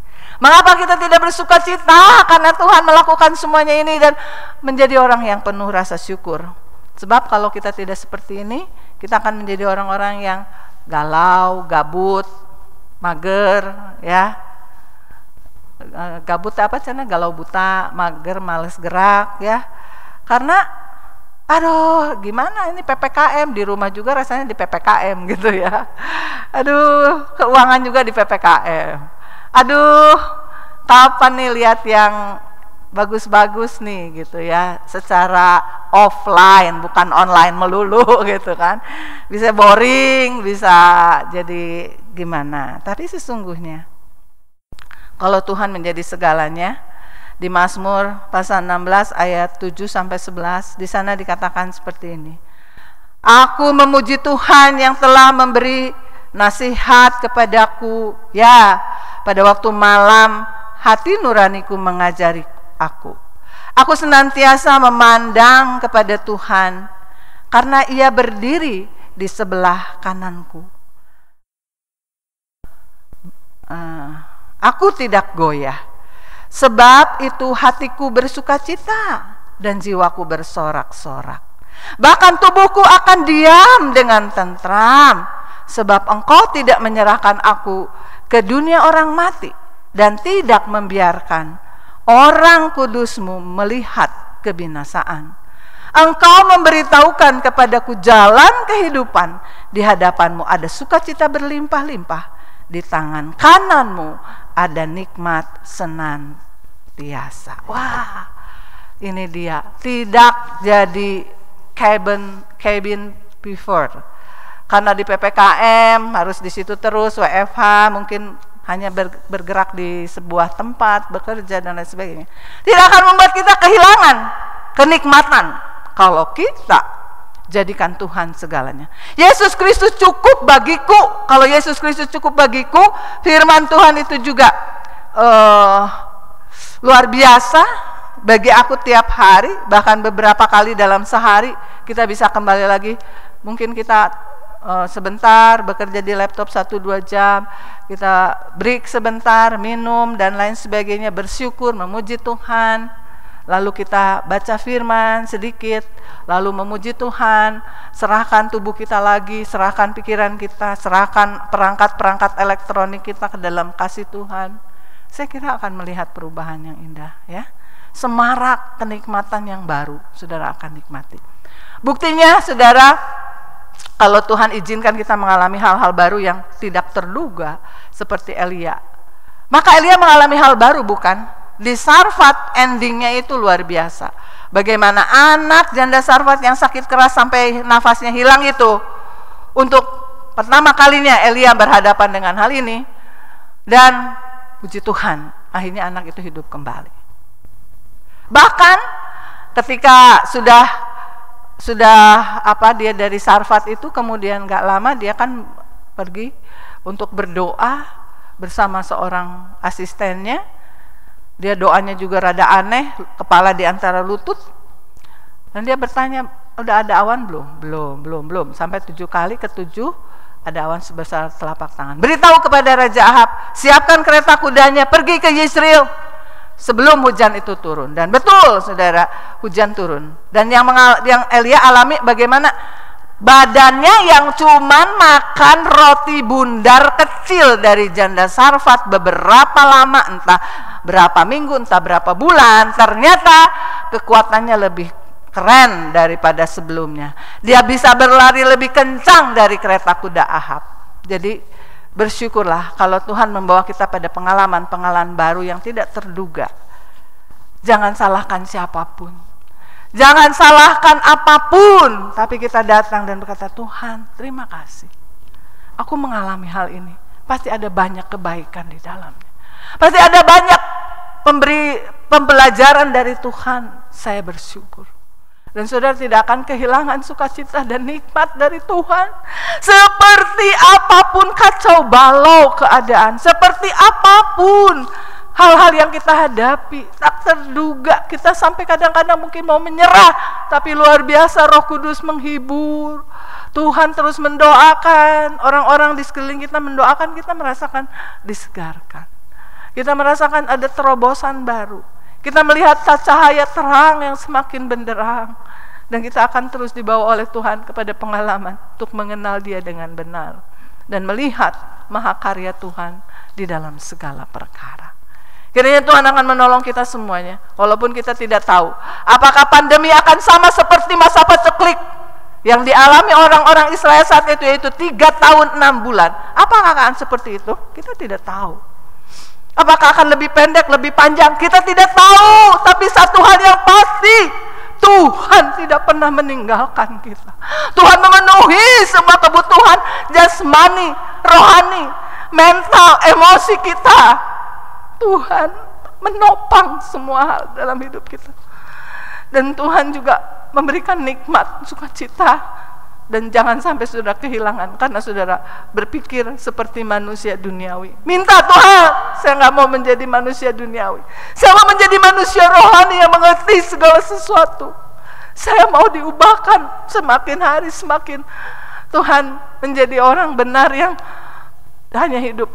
Mengapa kita tidak bersuka cita karena Tuhan melakukan semuanya ini dan menjadi orang yang penuh rasa syukur? Sebab kalau kita tidak seperti ini, kita akan menjadi orang-orang yang galau, gabut, mager, ya. Gabut apa cina? Galau buta, mager, males gerak, ya. Karena aduh, gimana ini PPKM, di rumah juga rasanya di PPKM gitu ya. Aduh, keuangan juga di PPKM. Aduh, kapan nih lihat yang bagus-bagus nih gitu ya, secara offline bukan online melulu gitu kan. Bisa boring, bisa jadi gimana. Tapi sesungguhnya kalau Tuhan menjadi segalanya, di Mazmur pasal 16 ayat 7 sampai 11 di sana dikatakan seperti ini. Aku memuji Tuhan yang telah memberi nasihat kepadaku, ya, pada waktu malam hati nuraniku mengajari aku. Aku senantiasa memandang kepada Tuhan karena Ia berdiri di sebelah kananku. Aku tidak goyah, sebab itu hatiku bersukacita dan jiwaku bersorak-sorak. Bahkan tubuhku akan diam dengan tentram, sebab Engkau tidak menyerahkan aku ke dunia orang mati dan tidak membiarkan orang kudus-Mu melihat kebinasaan. Engkau memberitahukan kepadaku jalan kehidupan, di hadapan-Mu ada sukacita berlimpah-limpah, di tangan kanan-Mu ada nikmat senantiasa. Wah, ini dia, tidak jadi cabin before. Karena di PPKM harus di situ terus, WFH mungkin hanya bergerak di sebuah tempat, bekerja dan lain sebagainya. Tidak akan membuat kita kehilangan kenikmatan kalau kita jadikan Tuhan segalanya. Yesus Kristus cukup bagiku. Kalau Yesus Kristus cukup bagiku, firman Tuhan itu juga luar biasa bagi aku tiap hari, bahkan beberapa kali dalam sehari kita bisa kembali lagi. Mungkin kita sebentar bekerja di laptop 1-2 jam, kita break sebentar, minum dan lain sebagainya, bersyukur, memuji Tuhan, lalu kita baca firman sedikit, lalu memuji Tuhan, serahkan tubuh kita lagi, serahkan pikiran kita, serahkan perangkat-perangkat elektronik kita ke dalam kasih Tuhan. Saya kira akan melihat perubahan yang indah, ya. Semarak kenikmatan yang baru saudara akan nikmati. Buktinya saudara, kalau Tuhan izinkan kita mengalami hal-hal baru yang tidak terduga seperti Elia. Maka Elia mengalami hal baru, bukan? Di Sarfat endingnya itu luar biasa. Bagaimana anak janda Sarfat yang sakit keras sampai nafasnya hilang itu, untuk pertama kalinya Elia berhadapan dengan hal ini, dan puji Tuhan akhirnya anak itu hidup kembali. Bahkan ketika sudah dia dari Sarfat itu, kemudian gak lama dia kan pergi untuk berdoa bersama seorang asistennya. Dia doanya juga rada aneh, kepala di antara lutut, dan dia bertanya, udah ada awan belum? Sampai 7 kali, ke-7 ada awan sebesar telapak tangan. Beritahu kepada Raja Ahab, siapkan kereta kudanya, pergi ke Yisrael sebelum hujan itu turun. Dan betul saudara, hujan turun. Dan yang Elia alami bagaimana badannya yang cuman makan roti bundar kecil dari janda Sarfat beberapa lama, entah berapa minggu, entah berapa bulan, ternyata kekuatannya lebih keren daripada sebelumnya. Dia bisa berlari lebih kencang dari kereta kuda Ahab. Jadi bersyukurlah kalau Tuhan membawa kita pada pengalaman-pengalaman baru yang tidak terduga. Jangan salahkan siapapun, jangan salahkan apapun, tapi kita datang dan berkata, Tuhan terima kasih, aku mengalami hal ini, pasti ada banyak kebaikan di dalamnya, pasti ada banyak pembelajaran dari Tuhan. Saya bersyukur. Dan saudara tidak akan kehilangan sukacita dan nikmat dari Tuhan. Seperti apapun kacau balau keadaan, seperti apapun hal-hal yang kita hadapi, tak terduga, kita sampai kadang-kadang mungkin mau menyerah, tapi luar biasa Roh Kudus menghibur. Tuhan terus mendoakan, orang-orang di sekeliling kita mendoakan, kita merasakan disegarkan. Kita merasakan ada terobosan baru. Kita melihat cahaya terang yang semakin benderang. Dan kita akan terus dibawa oleh Tuhan kepada pengalaman untuk mengenal Dia dengan benar dan melihat mahakarya Tuhan di dalam segala perkara. Kiranya Tuhan akan menolong kita semuanya, walaupun kita tidak tahu apakah pandemi akan sama seperti masa paceklik yang dialami orang-orang Israel saat itu, yaitu 3 tahun 6 bulan. Apakah akan seperti itu? Kita tidak tahu. Apakah akan lebih pendek, lebih panjang? Kita tidak tahu. Tapi satu hal yang pasti, Tuhan tidak pernah meninggalkan kita. Tuhan memenuhi semua kebutuhan jasmani, rohani, mental, emosi kita. Tuhan menopang semua hal dalam hidup kita. Dan Tuhan juga memberikan nikmat, sukacita. Dan jangan sampai saudara kehilangan karena saudara berpikir seperti manusia duniawi. Minta Tuhan, saya nggak mau menjadi manusia duniawi. Saya mau menjadi manusia rohani yang mengerti segala sesuatu. Saya mau diubahkan semakin hari semakin Tuhan menjadi orang benar yang hanya hidup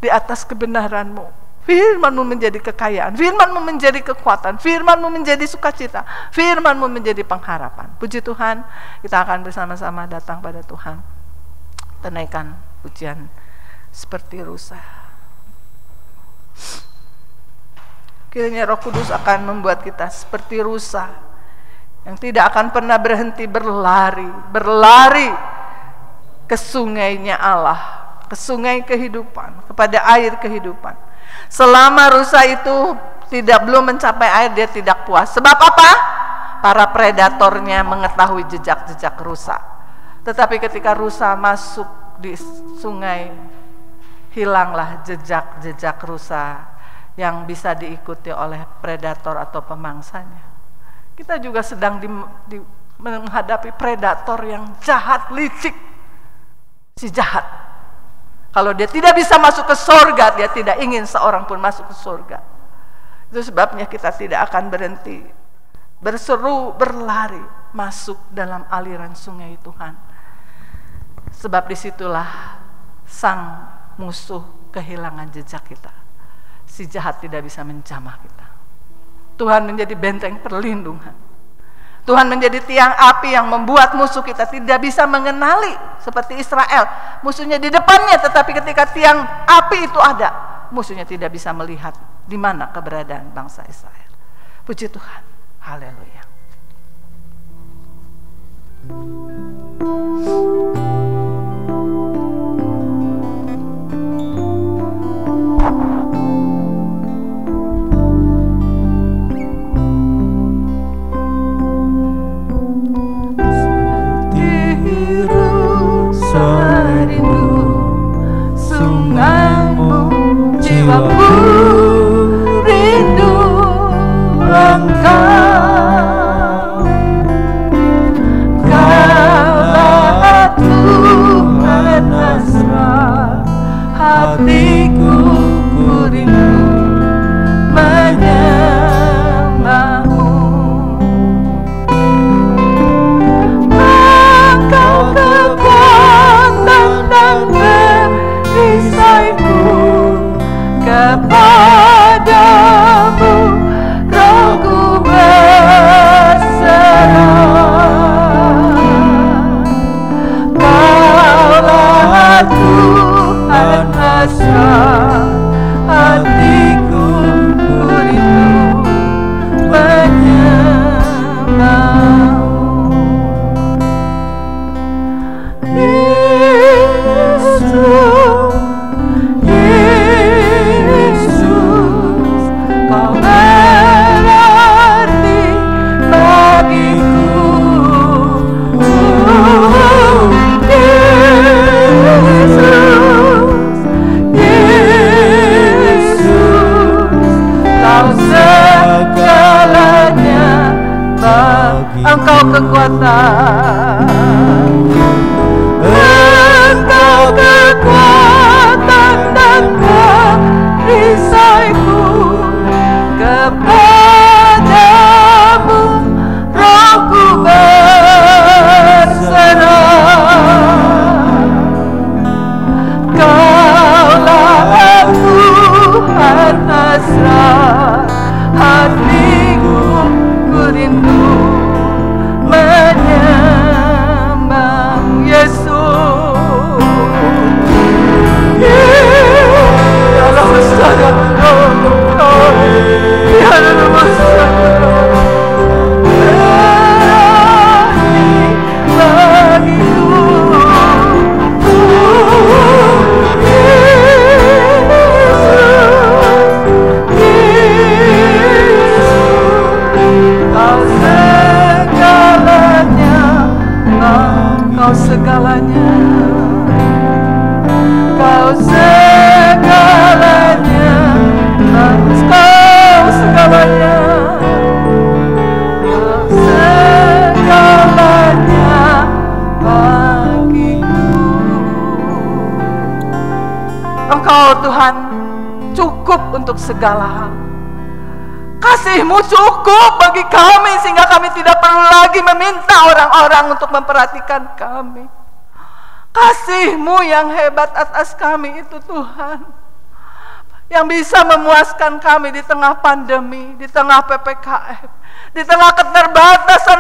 di atas kebenaran-Mu. Firman-Mu menjadi kekayaan, Firman-Mu menjadi kekuatan, Firman-Mu menjadi sukacita, Firman-Mu menjadi pengharapan. Puji Tuhan, kita akan bersama-sama datang pada Tuhan. Menaikkan pujian seperti rusa. Kiranya Roh Kudus akan membuat kita seperti rusa yang tidak akan pernah berhenti berlari ke sungainya Allah, ke sungai kehidupan, kepada air kehidupan. Selama rusa itu belum mencapai air, dia tidak puas. Sebab apa? Para predatornya mengetahui jejak-jejak rusa. Tetapi ketika rusa masuk di sungai, hilanglah jejak-jejak rusa yang bisa diikuti oleh predator atau pemangsanya. Kita juga sedang menghadapi predator yang jahat, licik. Si jahat. Kalau dia tidak bisa masuk ke surga, dia tidak ingin seorang pun masuk ke surga. Itu sebabnya kita tidak akan berhenti berseru, berlari masuk dalam aliran sungai Tuhan. Sebab disitulah sang musuh kehilangan jejak kita. Si jahat tidak bisa menjamah kita. Tuhan menjadi benteng perlindungan. Tuhan menjadi tiang api yang membuat musuh kita tidak bisa mengenali. Seperti Israel, musuhnya di depannya, tetapi ketika tiang api itu ada, musuhnya tidak bisa melihat di mana keberadaan bangsa Israel. Puji Tuhan, haleluya. Jiwaku rindu Engkau, Kaulah Tuhan hasrat hatiku, ku rindu menyembah-Mu. Engkau kekuatan dan perisaiku, kepadamu rohku berserah. Kaulah Tuhan hasrat hatiku, ku rindu menyembah-Mu. Engkau kekuatan, Engkau kekuatan dan perisaiku, kepadamu rohku berserah. Kaulah Tuhan hasrat hatiku, ku rindu segala hal. Kasih-Mu cukup bagi kami sehingga kami tidak perlu lagi meminta orang-orang untuk memperhatikan kami. Kasih-Mu yang hebat atas kami itu Tuhan, yang bisa memuaskan kami di tengah pandemi, di tengah PPKM, di tengah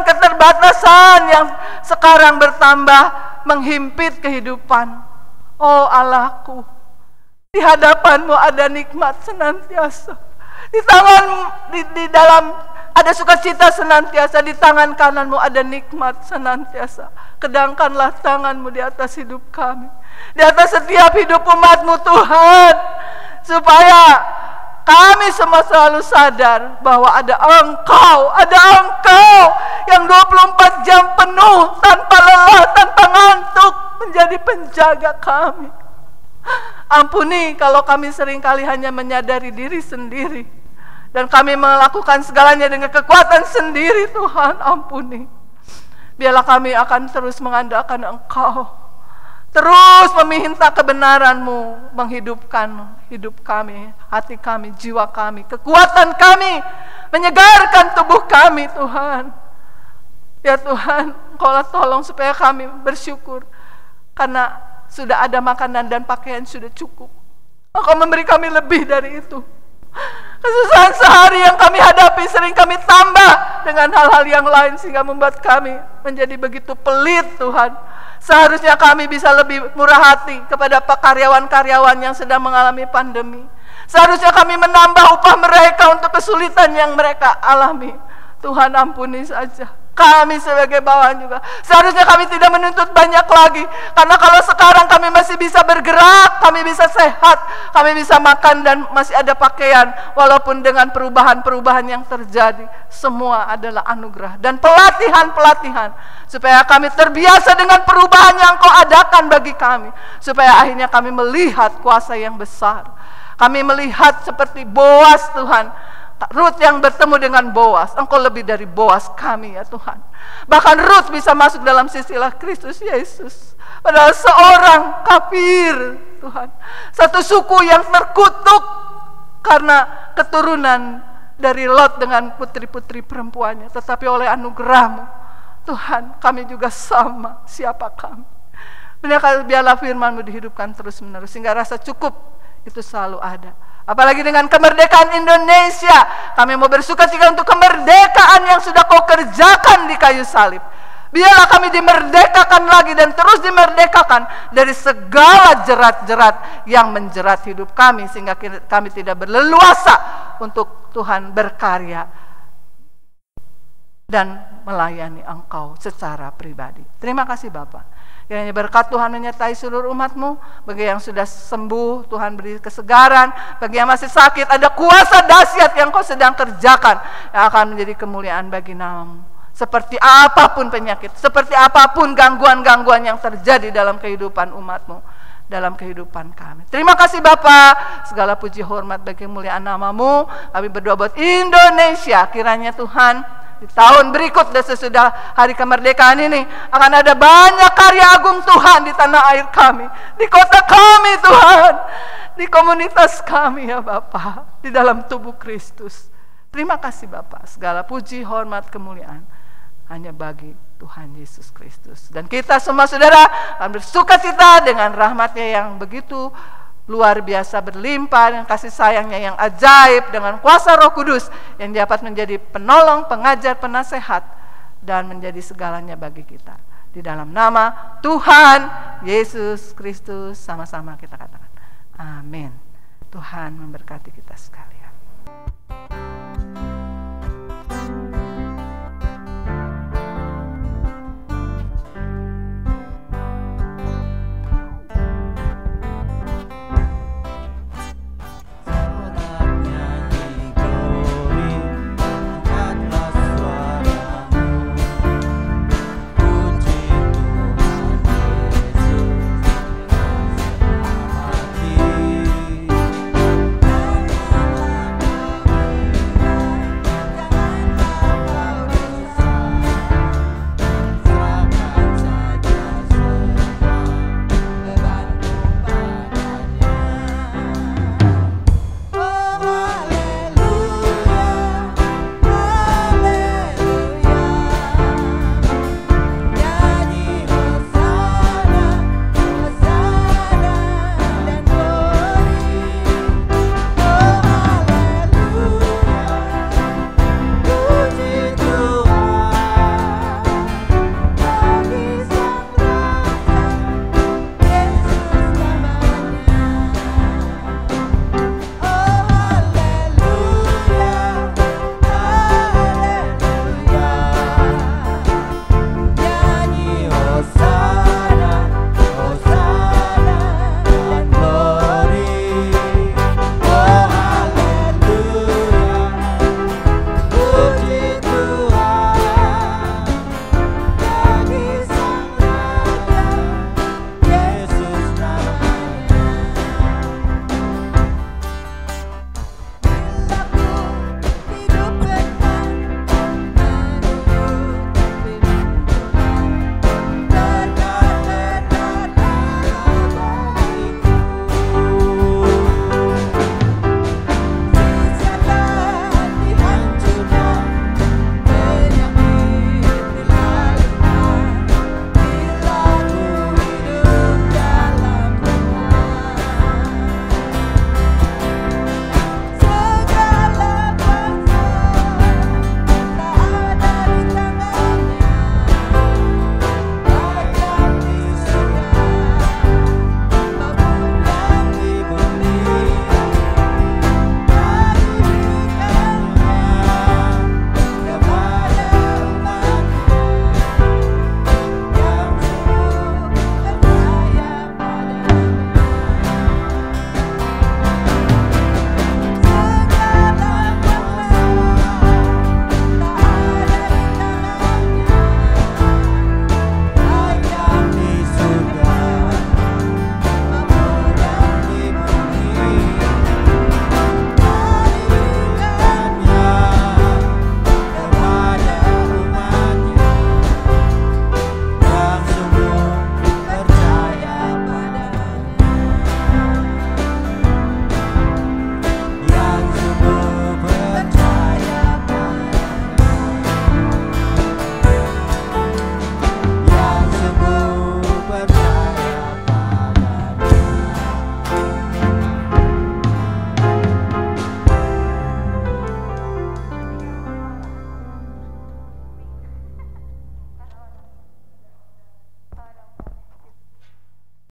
keterbatasan yang sekarang bertambah menghimpit kehidupan. Oh Allahku, di hadapan-Mu ada nikmat senantiasa. Di dalam ada sukacita senantiasa, di tangan kanan-Mu ada nikmat senantiasa. Kedangkanlah tangan-Mu di atas hidup kami, di atas setiap hidup umat-Mu Tuhan, supaya kami semua selalu sadar bahwa ada Engkau yang 24 jam penuh tanpa lelah, tanpa ngantuk menjadi penjaga kami. Ampuni kalau kami seringkali hanya menyadari diri sendiri dan kami melakukan segalanya dengan kekuatan sendiri. Tuhan, ampuni. Biarlah kami akan terus mengandalkan Engkau, terus meminta kebenaran-Mu menghidupkan hidup kami, hati kami, jiwa kami, kekuatan kami, menyegarkan tubuh kami Tuhan. Ya Tuhan, Engkaulah tolong supaya kami bersyukur karena sudah ada makanan dan pakaian sudah cukup. Engkau memberi kami lebih dari itu. Kesusahan sehari yang kami hadapi sering kami tambah dengan hal-hal yang lain sehingga membuat kami menjadi begitu pelit Tuhan. Seharusnya kami bisa lebih murah hati kepada karyawan-karyawan yang sedang mengalami pandemi. Seharusnya kami menambah upah mereka untuk kesulitan yang mereka alami. Tuhan, ampuni saja. Kami sebagai bawahan juga seharusnya kami tidak menuntut banyak lagi, karena kalau sekarang kami masih bisa bergerak, kami bisa sehat, kami bisa makan dan masih ada pakaian, walaupun dengan perubahan-perubahan yang terjadi, semua adalah anugerah dan pelatihan-pelatihan supaya kami terbiasa dengan perubahan yang Kau adakan bagi kami, supaya akhirnya kami melihat kuasa yang besar. Kami melihat seperti Boas Tuhan, Ruth yang bertemu dengan Boas. Engkau lebih dari Boas kami ya Tuhan. Bahkan Ruth bisa masuk dalam silsilah Kristus Yesus, padahal seorang kafir Tuhan, satu suku yang terkutuk karena keturunan dari Lot dengan putri-putri perempuannya. Tetapi oleh anugerah-Mu Tuhan, kami juga sama. Siapa kami? Biarlah firman-Mu dihidupkan terus menerus sehingga rasa cukup itu selalu ada. Apalagi dengan kemerdekaan Indonesia, kami mau bersukacita untuk kemerdekaan yang sudah Kau kerjakan di kayu salib. Biarlah kami dimerdekakan lagi dan terus dimerdekakan dari segala jerat-jerat yang menjerat hidup kami, sehingga kami tidak berleluasa untuk Tuhan berkarya dan melayani Engkau secara pribadi. Terima kasih Bapa. Kiranya berkat Tuhan menyertai seluruh umat-Mu. Bagi yang sudah sembuh, Tuhan beri kesegaran. Bagi yang masih sakit, ada kuasa dahsyat yang Kau sedang kerjakan, yang akan menjadi kemuliaan bagi nama-Mu. Seperti apapun penyakit, seperti apapun gangguan-gangguan yang terjadi dalam kehidupan umat-Mu, dalam kehidupan kami. Terima kasih Bapa. Segala puji hormat bagi kemuliaan nama-Mu. Kami berdoa buat Indonesia. Kiranya Tuhan, di tahun berikut dan sesudah hari kemerdekaan ini akan ada banyak karya agung Tuhan di tanah air kami, di kota kami Tuhan, di komunitas kami ya Bapa, di dalam tubuh Kristus. Terima kasih Bapa. Segala puji, hormat, kemuliaan hanya bagi Tuhan Yesus Kristus. Dan kita semua saudara akan bersukacita dengan rahmat-Nya yang begitu luar biasa, berlimpah dengan kasih sayangnya yang ajaib, dengan kuasa Roh Kudus yang dapat menjadi penolong, pengajar, penasehat, dan menjadi segalanya bagi kita. Di dalam nama Tuhan Yesus Kristus sama-sama kita katakan amin. Tuhan memberkati kita sekali.